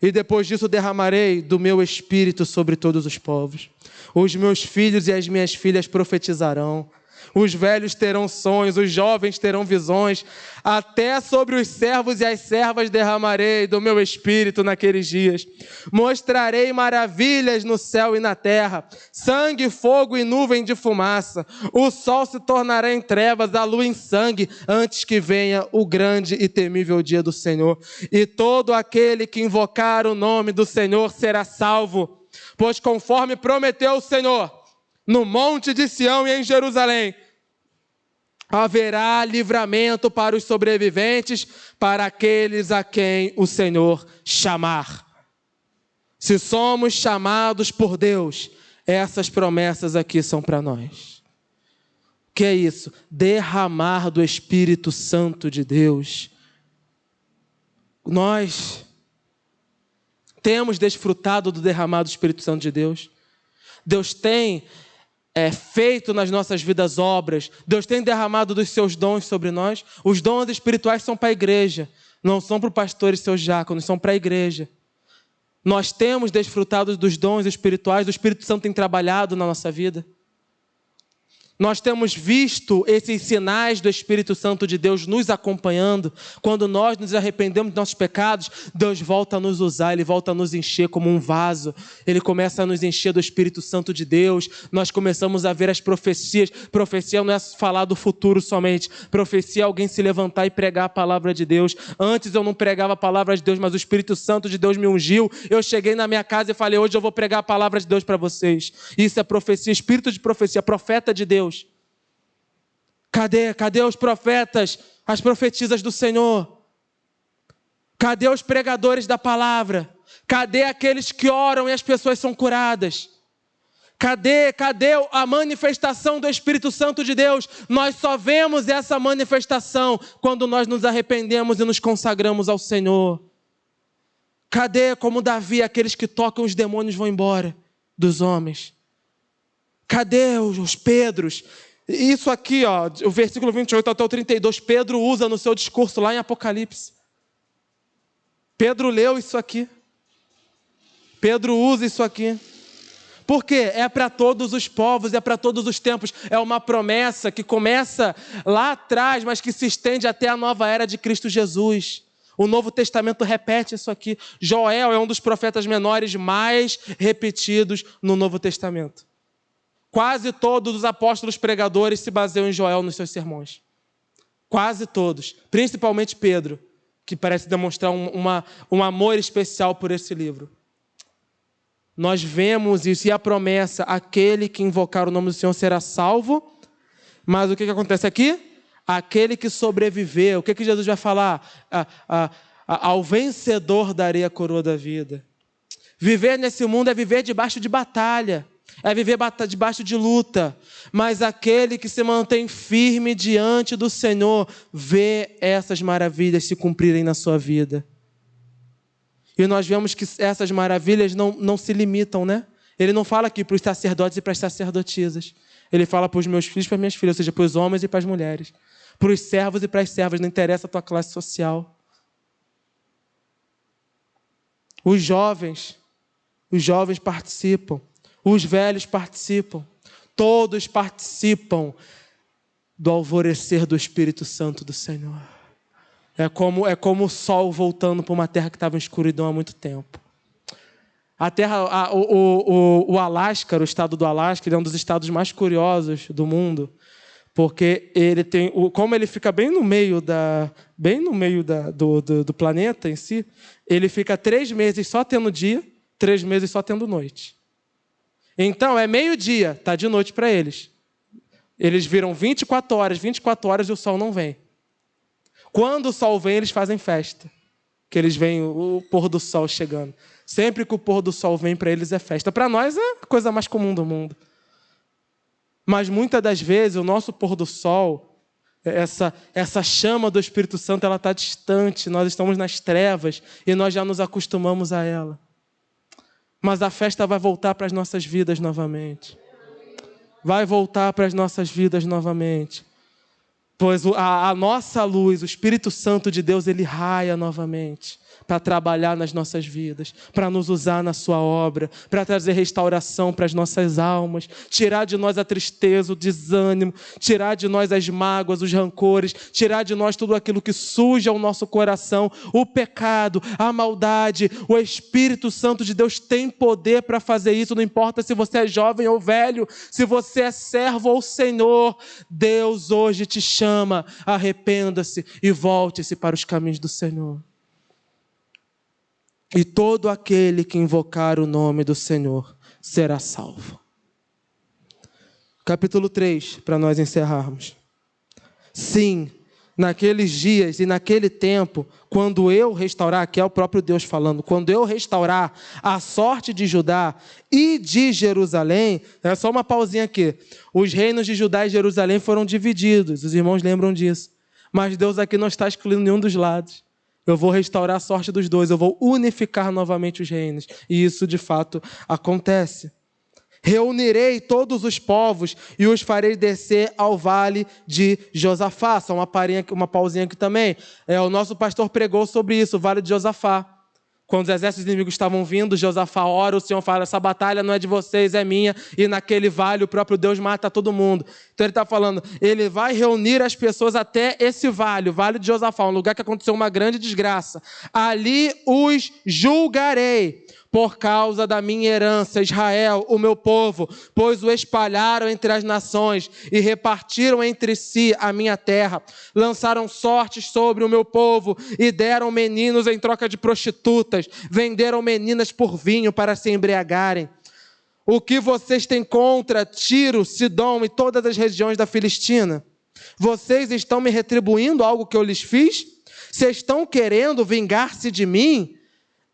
E depois disso derramarei do meu espírito sobre todos os povos. Os meus filhos e as minhas filhas profetizarão. Os velhos terão sonhos, os jovens terão visões. Até sobre os servos e as servas derramarei do meu espírito naqueles dias. Mostrarei maravilhas no céu e na terra. Sangue, fogo e nuvem de fumaça. O sol se tornará em trevas, a lua em sangue, antes que venha o grande e temível dia do Senhor. E todo aquele que invocar o nome do Senhor será salvo. Pois conforme prometeu o Senhor, no monte de Sião e em Jerusalém, haverá livramento para os sobreviventes, para aqueles a quem o Senhor chamar. Se somos chamados por Deus, essas promessas aqui são para nós. O que é isso? Derramar do Espírito Santo de Deus. Nós temos desfrutado do derramado do Espírito Santo de Deus. Deus tem feito nas nossas vidas obras. Deus tem derramado dos seus dons sobre nós. Os dons espirituais são para a igreja. Não são para o pastor e seus diáconos, são para a igreja. Nós temos desfrutado dos dons espirituais. O Espírito Santo tem trabalhado na nossa vida. Nós temos visto esses sinais do Espírito Santo de Deus nos acompanhando. Quando nós nos arrependemos dos nossos pecados, Deus volta a nos usar, Ele volta a nos encher como um vaso. Ele começa a nos encher do Espírito Santo de Deus. Nós começamos a ver as profecias. Profecia não é falar do futuro somente. Profecia é alguém se levantar e pregar a palavra de Deus. Antes eu não pregava a palavra de Deus, mas o Espírito Santo de Deus me ungiu. Eu cheguei na minha casa e falei, hoje eu vou pregar a palavra de Deus para vocês. Isso é profecia, espírito de profecia, profeta de Deus. Cadê os profetas, as profetisas do Senhor? Cadê os pregadores da palavra? Cadê aqueles que oram e as pessoas são curadas? Cadê a manifestação do Espírito Santo de Deus? Nós só vemos essa manifestação quando nós nos arrependemos e nos consagramos ao Senhor. Cadê, como Davi, aqueles que tocam os demônios vão embora dos homens? Cadê os Pedros? Isso aqui, o versículo 28 até o 32, Pedro usa no seu discurso lá em Apocalipse. Pedro leu isso aqui. Pedro usa isso aqui. Por quê? É para todos os povos, é para todos os tempos. É uma promessa que começa lá atrás, mas que se estende até a nova era de Cristo Jesus. O Novo Testamento repete isso aqui. Joel é um dos profetas menores mais repetidos no Novo Testamento. Quase todos os apóstolos pregadores se baseiam em Joel nos seus sermões. Quase todos. Principalmente Pedro, que parece demonstrar um amor especial por esse livro. Nós vemos isso, e a promessa, aquele que invocar o nome do Senhor será salvo. Mas o que acontece aqui? Aquele que sobreviver, o que Jesus vai falar? Ao vencedor darei a coroa da vida. Viver nesse mundo é viver debaixo de batalha, é viver debaixo de luta. Mas aquele que se mantém firme diante do Senhor, vê essas maravilhas se cumprirem na sua vida. E nós vemos que essas maravilhas não se limitam, né? Ele não fala aqui para os sacerdotes e para as sacerdotisas. Ele fala para os meus filhos e para as minhas filhas, ou seja, para os homens e para as mulheres. Para os servos e para as servas, não interessa a tua classe social. Os jovens participam. Os velhos participam. Todos participam do alvorecer do Espírito Santo do Senhor. É como o sol voltando para uma terra que estava em escuridão há muito tempo. A terra, o Alasca, o estado do Alasca, ele é um dos estados mais curiosos do mundo, porque ele tem, como ele fica bem no meio do planeta em si, ele fica 3 meses só tendo dia, 3 meses só tendo noite. Então é meio-dia, está de noite para eles. Eles viram 24 horas e o sol não vem. Quando o sol vem, eles fazem festa. Que eles veem o pôr do sol chegando. Sempre que o pôr do sol vem, para eles é festa. Para nós é a coisa mais comum do mundo. Mas muitas das vezes o nosso pôr do sol, essa chama do Espírito Santo, ela está distante. Nós estamos nas trevas e nós já nos acostumamos a ela. Mas a festa vai voltar para as nossas vidas novamente. Vai voltar para as nossas vidas novamente. Pois a nossa luz, o Espírito Santo de Deus, ele raia novamente para trabalhar nas nossas vidas, para nos usar na sua obra, para trazer restauração para as nossas almas, tirar de nós a tristeza, o desânimo, tirar de nós as mágoas, os rancores, tirar de nós tudo aquilo que suja o nosso coração, o pecado, a maldade. O Espírito Santo de Deus tem poder para fazer isso, não importa se você é jovem ou velho, se você é servo ou senhor, Deus hoje te chama, arrependa-se e volte-se para os caminhos do Senhor. E todo aquele que invocar o nome do Senhor será salvo. Capítulo 3, para nós encerrarmos. Sim, naqueles dias e naquele tempo, quando eu restaurar, aqui é o próprio Deus falando, quando eu restaurar a sorte de Judá e de Jerusalém, é só uma pausinha aqui, os reinos de Judá e Jerusalém foram divididos, os irmãos lembram disso, mas Deus aqui não está excluindo nenhum dos lados. Eu vou restaurar a sorte dos dois, eu vou unificar novamente os reinos. E isso, de fato, acontece. Reunirei todos os povos e os farei descer ao vale de Josafá. Só uma pausinha aqui também. O nosso pastor pregou sobre isso, o vale de Josafá. Quando os exércitos inimigos estavam vindo, Josafá ora, o Senhor fala, essa batalha não é de vocês, é minha. E naquele vale o próprio Deus mata todo mundo. Então ele está falando, ele vai reunir as pessoas até esse vale, o vale de Josafá, um lugar que aconteceu uma grande desgraça. Ali os julgarei por causa da minha herança, Israel, o meu povo, pois o espalharam entre as nações e repartiram entre si a minha terra. Lançaram sortes sobre o meu povo e deram meninos em troca de prostitutas, venderam meninas por vinho para se embriagarem. O que vocês têm contra Tiro, Sidom e todas as regiões da Filistina? Vocês estão me retribuindo algo que eu lhes fiz? Vocês estão querendo vingar-se de mim?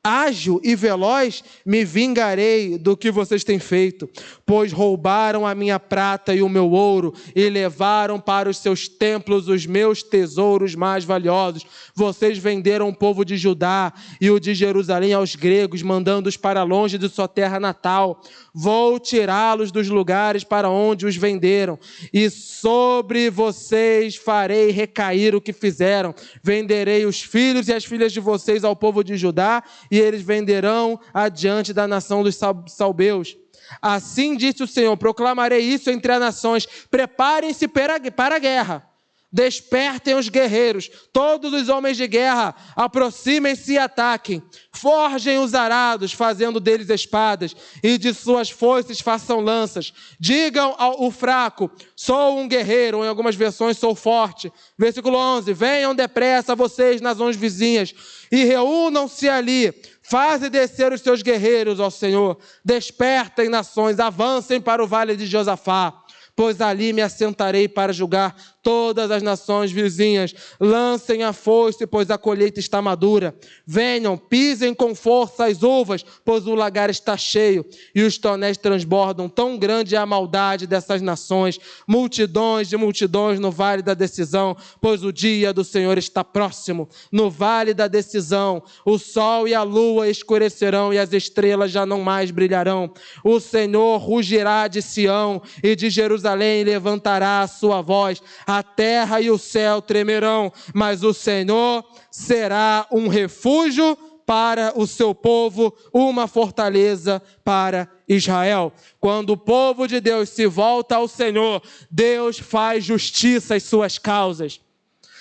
ágil e veloz, me vingarei do que vocês têm feito, pois roubaram a minha prata e o meu ouro e levaram para os seus templos os meus tesouros mais valiosos. Vocês venderam o povo de Judá e o de Jerusalém aos gregos, mandando-os para longe de sua terra natal. Vou tirá-los dos lugares para onde os venderam, e sobre vocês farei recair o que fizeram. Venderei os filhos e as filhas de vocês ao povo de Judá, e eles venderão adiante da nação dos salbeus. Assim disse o Senhor: proclamarei isso entre as nações, preparem-se para a guerra. Despertem os guerreiros, todos os homens de guerra, aproximem-se e ataquem. Forjem os arados, fazendo deles espadas, e de suas foices façam lanças. Digam ao fraco: sou um guerreiro, ou em algumas versões, sou forte. Versículo 11, venham depressa vocês, nações vizinhas, e reúnam-se ali. Faze descer os seus guerreiros ao Senhor. Despertem nações, avancem para o vale de Josafá, pois ali me assentarei para julgar todas as nações vizinhas. Lancem a foice, pois a colheita está madura. Venham, pisem com força as uvas, pois o lagar está cheio e os tonéis transbordam. Tão grande é a maldade dessas nações. Multidões de multidões no vale da decisão, pois o dia do Senhor está próximo. No vale da decisão, o sol e a lua escurecerão e as estrelas já não mais brilharão. O Senhor rugirá de Sião e de Jerusalém levantará a sua voz. A terra e o céu tremerão, mas o Senhor será um refúgio para o seu povo, uma fortaleza para Israel. Quando o povo de Deus se volta ao Senhor, Deus faz justiça às suas causas.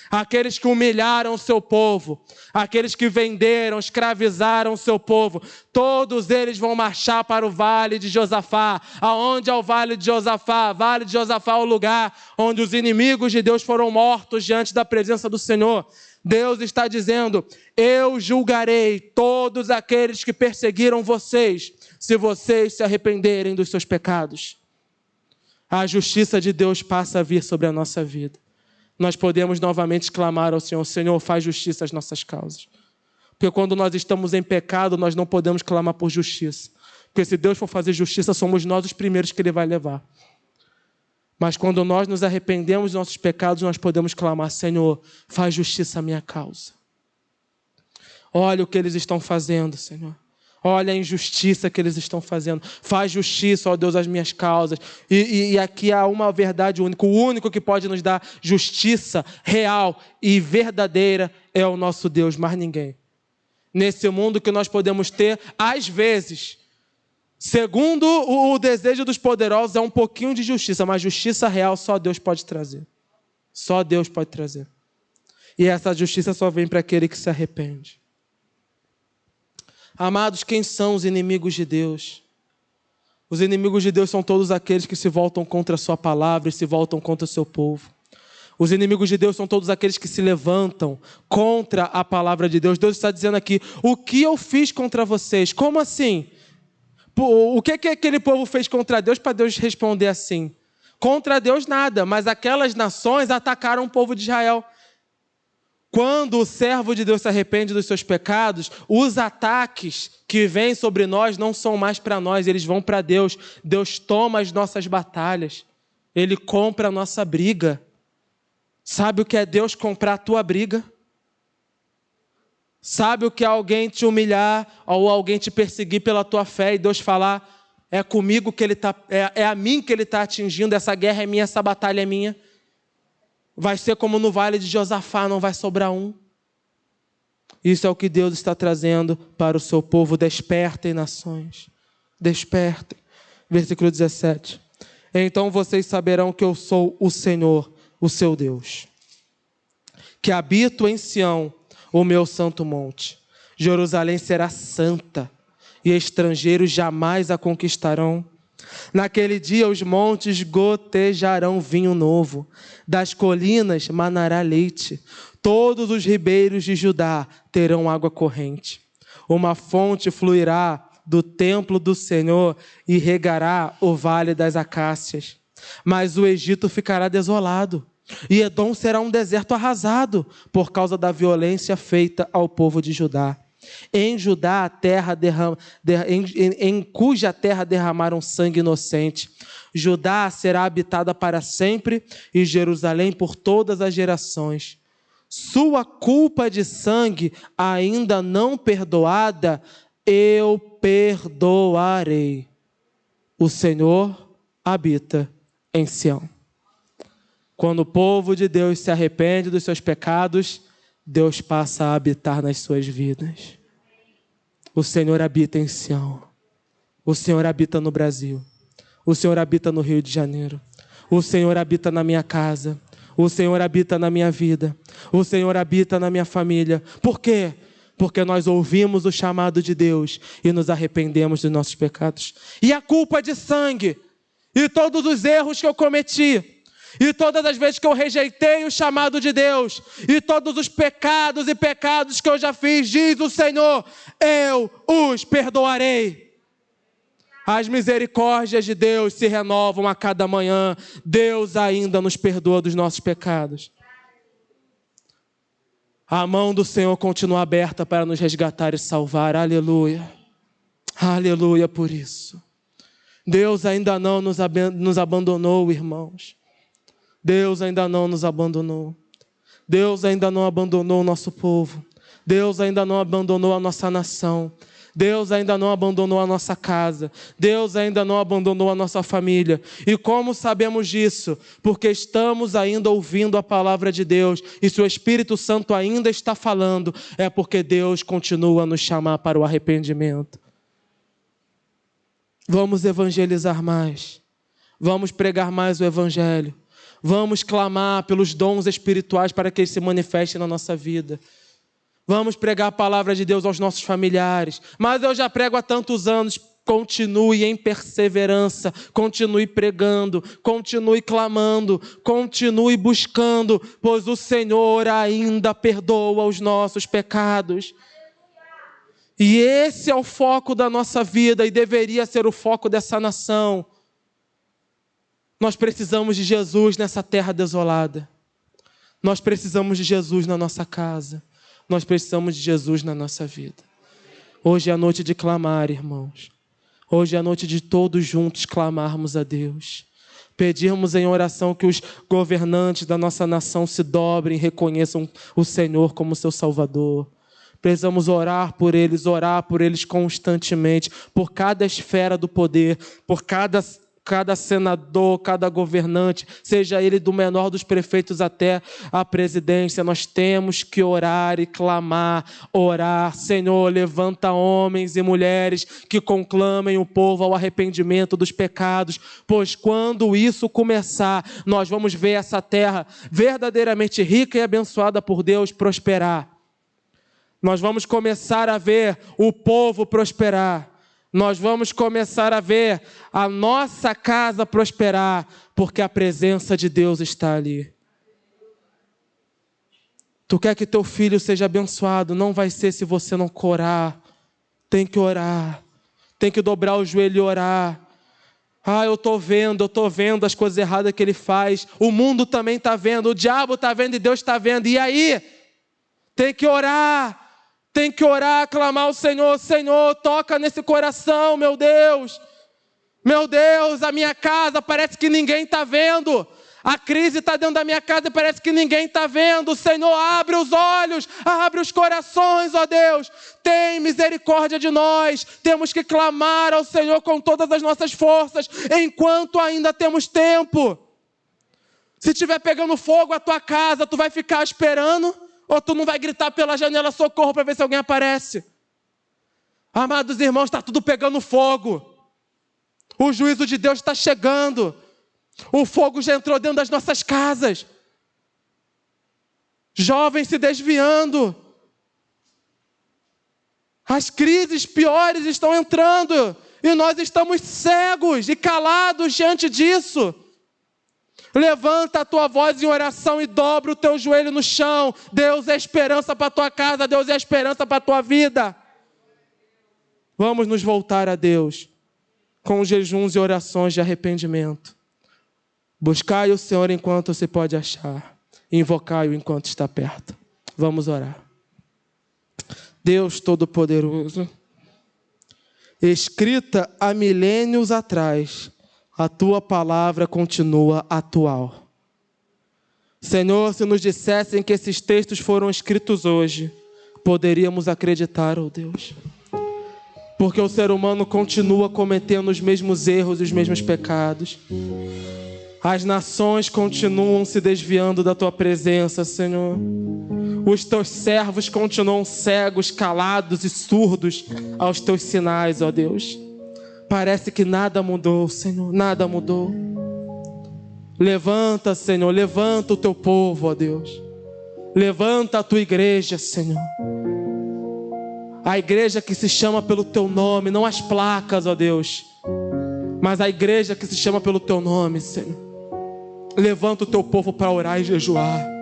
Aqueles que humilharam o seu povo, aqueles que venderam, escravizaram o seu povo, todos eles vão marchar para o Vale de Josafá. Aonde é o Vale de Josafá? Vale de Josafá é o lugar onde os inimigos de Deus foram mortos diante da presença do Senhor. Deus está dizendo: eu julgarei todos aqueles que perseguiram vocês, se vocês se arrependerem dos seus pecados. A justiça de Deus passa a vir sobre a nossa vida. Nós podemos novamente clamar ao Senhor: Senhor, faz justiça às nossas causas. Porque quando nós estamos em pecado, nós não podemos clamar por justiça. Porque se Deus for fazer justiça, somos nós os primeiros que Ele vai levar. Mas quando nós nos arrependemos dos nossos pecados, nós podemos clamar: Senhor, faz justiça à minha causa. Olha o que eles estão fazendo, Senhor. Olha a injustiça que eles estão fazendo. Faz justiça, ó Deus, às minhas causas. E aqui há uma verdade única. O único que pode nos dar justiça real e verdadeira é o nosso Deus, mais ninguém. Nesse mundo que nós podemos ter, às vezes, segundo o desejo dos poderosos, é um pouquinho de justiça, mas justiça real só Deus pode trazer. Só Deus pode trazer. E essa justiça só vem para aquele que se arrepende. Amados, quem são os inimigos de Deus? Os inimigos de Deus são todos aqueles que se voltam contra a sua palavra e se voltam contra o seu povo. Os inimigos de Deus são todos aqueles que se levantam contra a palavra de Deus. Deus está dizendo aqui: o que eu fiz contra vocês? Como assim? O que aquele povo fez contra Deus para Deus responder assim? Contra Deus nada, mas aquelas nações atacaram o povo de Israel. Quando o servo de Deus se arrepende dos seus pecados, os ataques que vêm sobre nós não são mais para nós, eles vão para Deus. Deus toma as nossas batalhas, Ele compra a nossa briga. Sabe o que é Deus comprar a tua briga? Sabe o que é alguém te humilhar ou alguém te perseguir pela tua fé e Deus falar: é comigo que Ele está, é a mim que Ele está atingindo, essa guerra é minha, essa batalha é minha. Vai ser como no vale de Josafá, não vai sobrar um. Isso é o que Deus está trazendo para o seu povo. Despertem, nações. Despertem. Versículo 17. Então vocês saberão que eu sou o Senhor, o seu Deus, que habito em Sião, o meu santo monte. Jerusalém será santa, e estrangeiros jamais a conquistarão. Naquele dia os montes gotejarão vinho novo, das colinas manará leite, todos os ribeiros de Judá terão água corrente. Uma fonte fluirá do templo do Senhor e regará o vale das acácias. Mas o Egito ficará desolado, e Edom será um deserto arrasado, por causa da violência feita ao povo de Judá. Em Judá, a terra em cuja terra derramaram sangue inocente. Judá será habitada para sempre e Jerusalém por todas as gerações. Sua culpa de sangue ainda não perdoada, eu perdoarei. O Senhor habita em Sião. Quando o povo de Deus se arrepende dos seus pecados, Deus passa a habitar nas suas vidas. O Senhor habita em Sião. O Senhor habita no Brasil. O Senhor habita no Rio de Janeiro. O Senhor habita na minha casa. O Senhor habita na minha vida. O Senhor habita na minha família. Por quê? Porque nós ouvimos o chamado de Deus e nos arrependemos dos nossos pecados. E a culpa de sangue, e todos os erros que eu cometi, e todas as vezes que eu rejeitei o chamado de Deus, e todos os pecados e pecados que eu já fiz, diz o Senhor, eu os perdoarei. As misericórdias de Deus se renovam a cada manhã. Deus ainda nos perdoa dos nossos pecados. A mão do Senhor continua aberta para nos resgatar e salvar. Aleluia. Aleluia por isso. Deus ainda não nos abandonou, irmãos. Deus ainda não nos abandonou. Deus ainda não abandonou o nosso povo. Deus ainda não abandonou a nossa nação. Deus ainda não abandonou a nossa casa. Deus ainda não abandonou a nossa família. E como sabemos disso? Porque estamos ainda ouvindo a palavra de Deus. E se o Espírito Santo ainda está falando, é porque Deus continua a nos chamar para o arrependimento. Vamos evangelizar mais. Vamos pregar mais o Evangelho. Vamos clamar pelos dons espirituais para que eles se manifestem na nossa vida. Vamos pregar a palavra de Deus aos nossos familiares. Mas eu já prego há tantos anos. Continue em perseverança. Continue pregando. Continue clamando. Continue buscando. Pois o Senhor ainda perdoa os nossos pecados. E esse é o foco da nossa vida e deveria ser o foco dessa nação. Nós precisamos de Jesus nessa terra desolada. Nós precisamos de Jesus na nossa casa. Nós precisamos de Jesus na nossa vida. Hoje é a noite de clamar, irmãos. Hoje é a noite de todos juntos clamarmos a Deus. Pedirmos em oração que os governantes da nossa nação se dobrem e reconheçam o Senhor como seu Salvador. Precisamos orar por eles constantemente, por cada esfera do poder, por cada senador, cada governante, seja ele do menor dos prefeitos até a presidência. Nós temos que orar e clamar, orar. Senhor, levanta homens e mulheres que conclamem o povo ao arrependimento dos pecados, pois quando isso começar, nós vamos ver essa terra verdadeiramente rica e abençoada por Deus prosperar. Nós vamos começar a ver o povo prosperar. Nós vamos começar a ver a nossa casa prosperar, porque a presença de Deus está ali. Tu quer que teu filho seja abençoado, não vai ser se você não orar. Tem que orar, tem que dobrar o joelho e orar. Eu estou vendo as coisas erradas que ele faz. O mundo também está vendo, o diabo está vendo e Deus está vendo. E aí? Tem que orar. Tem que orar, clamar ao Senhor. Senhor, toca nesse coração, meu Deus. Meu Deus, a minha casa parece que ninguém está vendo. A crise está dentro da minha casa e parece que ninguém está vendo. Senhor, abre os olhos, abre os corações, ó Deus. Tem misericórdia de nós. Temos que clamar ao Senhor com todas as nossas forças, enquanto ainda temos tempo. Se estiver pegando fogo a tua casa, tu vai ficar esperando? Ou tu não vai gritar pela janela socorro para ver se alguém aparece? Amados irmãos, está tudo pegando fogo. O juízo de Deus está chegando. O fogo já entrou dentro das nossas casas. Jovens se desviando. As crises piores estão entrando. E nós estamos cegos e calados diante disso. Levanta a tua voz em oração e dobra o teu joelho no chão. Deus é esperança para a tua casa. Deus é esperança para a tua vida. Vamos nos voltar a Deus com jejuns e orações de arrependimento. Buscai o Senhor enquanto se pode achar. Invocai-o enquanto está perto. Vamos orar. Deus Todo-Poderoso, escrita há milênios atrás, a tua palavra continua atual. Senhor, se nos dissessem que esses textos foram escritos hoje, poderíamos acreditar, ó Deus. Porque o ser humano continua cometendo os mesmos erros e os mesmos pecados. As nações continuam se desviando da tua presença, Senhor. Os teus servos continuam cegos, calados e surdos aos teus sinais, ó Deus. Parece que nada mudou, Senhor, nada mudou. Levanta, Senhor, levanta o teu povo, ó Deus. Levanta a tua igreja, Senhor. A igreja que se chama pelo teu nome, não as placas, ó Deus, mas a igreja que se chama pelo teu nome, Senhor. Levanta o teu povo para orar e jejuar.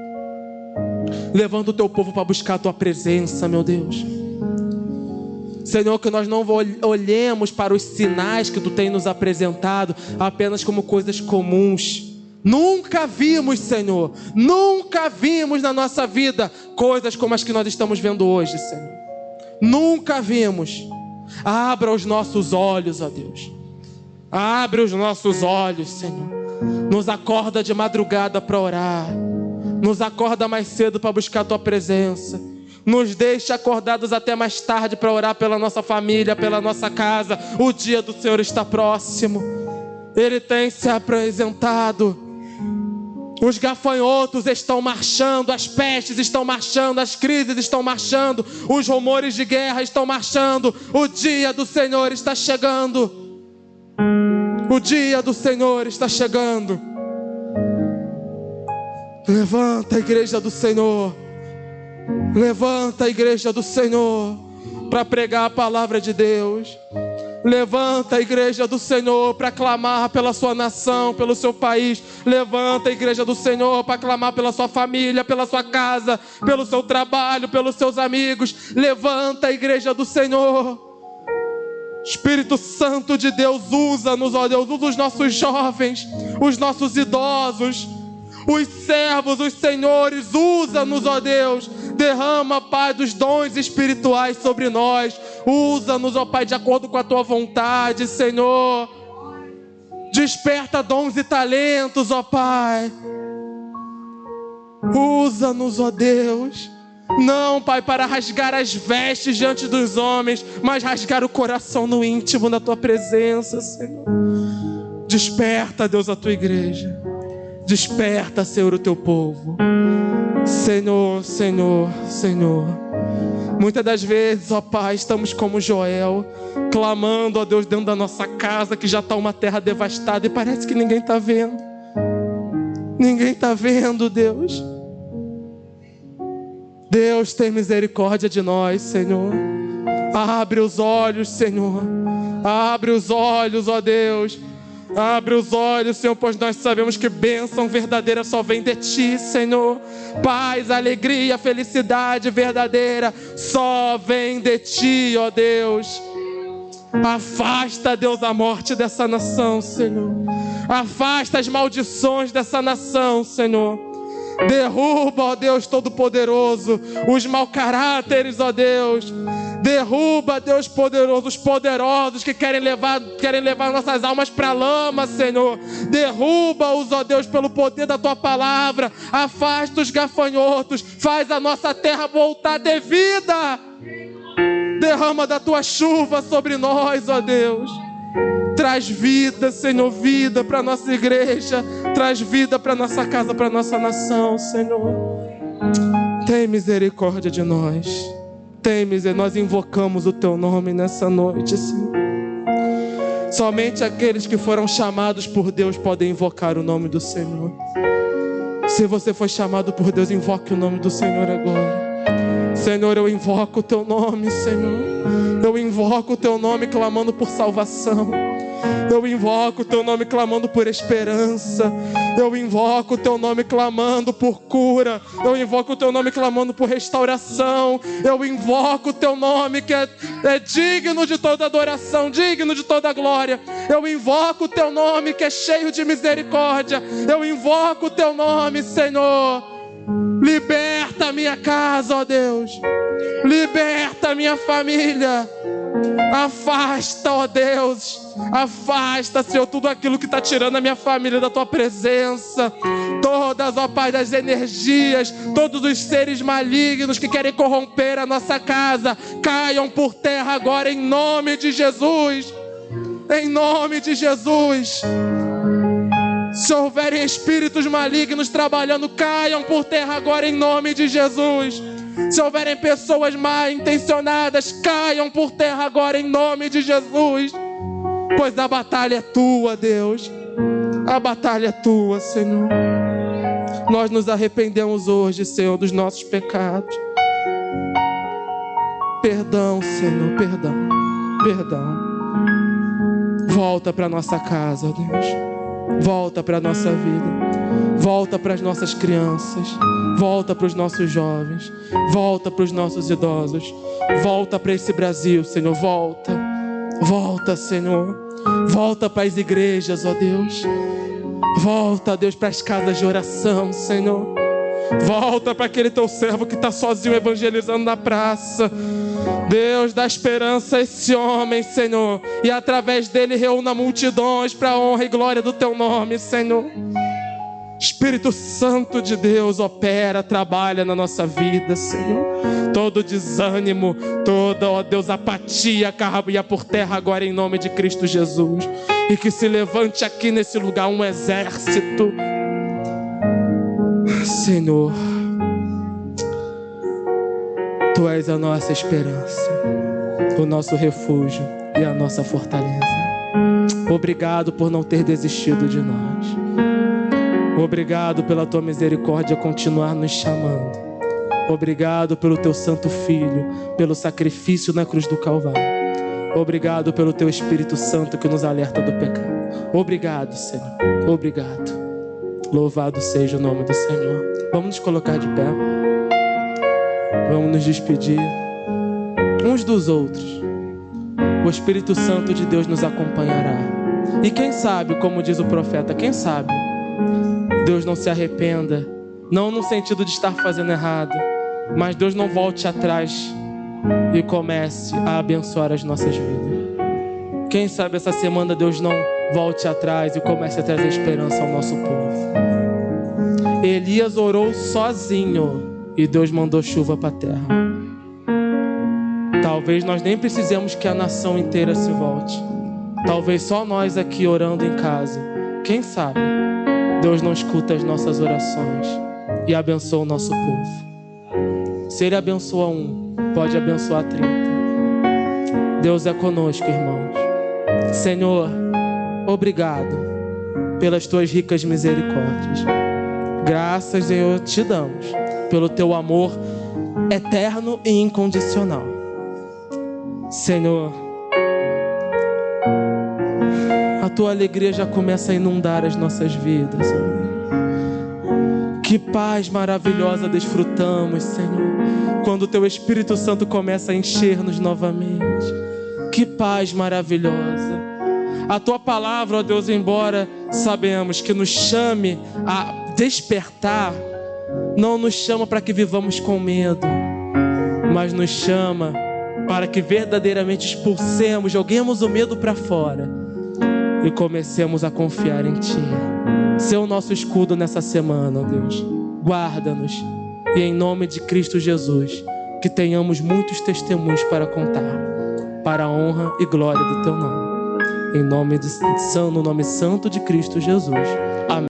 Levanta o teu povo para buscar a tua presença, meu Deus. Senhor, que nós não olhemos para os sinais que tu tem nos apresentado apenas como coisas comuns. Nunca vimos, Senhor, nunca vimos na nossa vida coisas como as que nós estamos vendo hoje, Senhor. Nunca vimos. Abra os nossos olhos, ó Deus. Abre os nossos olhos, Senhor. Nos acorda de madrugada para orar. Nos acorda mais cedo para buscar a tua presença. Nos deixa acordados até mais tarde para orar pela nossa família, pela nossa casa. O dia do Senhor está próximo. Ele tem se apresentado. Os gafanhotos estão marchando, as pestes estão marchando, as crises estão marchando, os rumores de guerra estão marchando. O dia do Senhor está chegando. O dia do Senhor está chegando. Levanta a igreja do Senhor. Levanta a igreja do Senhor para pregar a palavra de Deus. Levanta a igreja do Senhor para clamar pela sua nação, pelo seu país. Levanta a igreja do Senhor para clamar pela sua família, pela sua casa, pelo seu trabalho, pelos seus amigos. Levanta a igreja do Senhor. Espírito Santo de Deus, usa-nos, ó Deus, usa os nossos jovens, os nossos idosos, os servos, os senhores, usa-nos, ó Deus. Derrama, Pai, dos dons espirituais sobre nós. Usa-nos, ó Pai, de acordo com a tua vontade, Senhor. Desperta dons e talentos, ó Pai. Usa-nos, ó Deus. Não, Pai, para rasgar as vestes diante dos homens, mas rasgar o coração no íntimo da tua presença, Senhor. Desperta, Deus, a tua igreja. Desperta, Senhor, o teu povo. Senhor, Senhor, Senhor. Muitas das vezes, ó Pai, estamos como Joel, clamando, ó Deus, dentro da nossa casa, que já está uma terra devastada, e parece que ninguém está vendo. Ninguém está vendo, Deus. Deus, tem misericórdia de nós, Senhor. Abre os olhos, Senhor. Abre os olhos, ó Deus. Abre os olhos, Senhor, pois nós sabemos que bênção verdadeira só vem de Ti, Senhor. Paz, alegria, felicidade verdadeira só vem de Ti, ó Deus. Afasta, Deus, a morte dessa nação, Senhor. Afasta as maldições dessa nação, Senhor. Derruba, ó Deus Todo-Poderoso, os mau caráteres, ó Deus. Derruba, Deus poderoso, os poderosos que querem levar nossas almas para a lama, Senhor. Derruba-os, ó Deus, pelo poder da tua palavra. Afasta os gafanhotos, faz a nossa terra voltar de vida. Derrama da tua chuva sobre nós, ó Deus. Traz vida, Senhor, vida para a nossa igreja. Traz vida para a nossa casa, para a nossa nação, Senhor. Tem misericórdia de nós. Tem misericórdia. Nós invocamos o teu nome nessa noite, Senhor. Somente aqueles que foram chamados por Deus podem invocar o nome do Senhor. Se você foi chamado por Deus, invoque o nome do Senhor agora. Senhor, eu invoco o teu nome, Senhor. Eu invoco o teu nome clamando por salvação. Eu invoco o teu nome clamando por esperança. Eu invoco o teu nome clamando por cura. Eu invoco o teu nome clamando por restauração. Eu invoco o teu nome que é digno de toda adoração, digno de toda glória. Eu invoco o teu nome que é cheio de misericórdia. Eu invoco o teu nome, Senhor. Liberta a minha casa, ó Deus. Liberta da minha família. Afasta, ó Deus, afasta, Senhor, tudo aquilo que está tirando a minha família da Tua presença. Todas, ó Pai, das energias, todos os seres malignos que querem corromper a nossa casa, caiam por terra agora em nome de Jesus. Em nome de Jesus. Se houverem espíritos malignos trabalhando, caiam por terra agora em nome de Jesus. Se houverem pessoas mal intencionadas, caiam por terra agora em nome de Jesus. Pois a batalha é Tua, Deus. A batalha é Tua, Senhor. Nós nos arrependemos hoje, Senhor, dos nossos pecados. Perdão, Senhor, perdão. Perdão. Volta para nossa casa, ó Deus. Volta para a nossa vida. Volta para as nossas crianças. Volta para os nossos jovens. Volta para os nossos idosos. Volta para esse Brasil, Senhor. Volta. Volta, Senhor. Volta para as igrejas, ó Deus. Volta, Deus, para as casas de oração, Senhor. Volta para aquele Teu servo que está sozinho evangelizando na praça. Deus, dá esperança a esse homem, Senhor. E através dele reúna multidões para a honra e glória do Teu nome, Senhor. Espírito Santo de Deus, opera, trabalha na nossa vida, Senhor. Todo desânimo, toda, ó Deus, apatia, caia por terra agora em nome de Cristo Jesus. E que se levante aqui nesse lugar um exército, Senhor. Tu és a nossa esperança, o nosso refúgio e a nossa fortaleza. Obrigado por não ter desistido de nós. Obrigado pela Tua misericórdia continuar nos chamando. Obrigado pelo Teu Santo Filho, pelo sacrifício na cruz do Calvário. Obrigado pelo Teu Espírito Santo que nos alerta do pecado. Obrigado, Senhor. Obrigado. Louvado seja o nome do Senhor. Vamos nos colocar de pé. Vamos nos despedir uns dos outros. O Espírito Santo de Deus nos acompanhará. E quem sabe, como diz o profeta, quem sabe Deus não se arrependa, não no sentido de estar fazendo errado, mas Deus não volte atrás e comece a abençoar as nossas vidas. Quem sabe essa semana Deus não volte atrás e comece a trazer esperança ao nosso povo. Elias orou sozinho e Deus mandou chuva para a terra. Talvez nós nem precisemos que a nação inteira se volte. Talvez só nós aqui orando em casa. Quem sabe Deus não escuta as nossas orações e abençoa o nosso povo. Se Ele abençoa um, pode abençoar 30. Deus é conosco, irmãos. Senhor, obrigado pelas Tuas ricas misericórdias. Graças, Senhor, Te damos pelo Teu amor eterno e incondicional. Senhor, a Tua alegria já começa a inundar as nossas vidas, Senhor. Que paz maravilhosa desfrutamos, Senhor, quando o Teu Espírito Santo começa a encher-nos novamente. Que paz maravilhosa. A Tua palavra, ó Deus, embora sabemos que nos chame a despertar, não nos chama para que vivamos com medo, mas nos chama para que verdadeiramente expulsemos, joguemos o medo para fora e comecemos a confiar em Ti. Ser o nosso escudo nessa semana, ó Deus. Guarda-nos e em nome de Cristo Jesus, que tenhamos muitos testemunhos para contar, para a honra e glória do Teu nome. Em nome no nome santo de Cristo Jesus. Amém.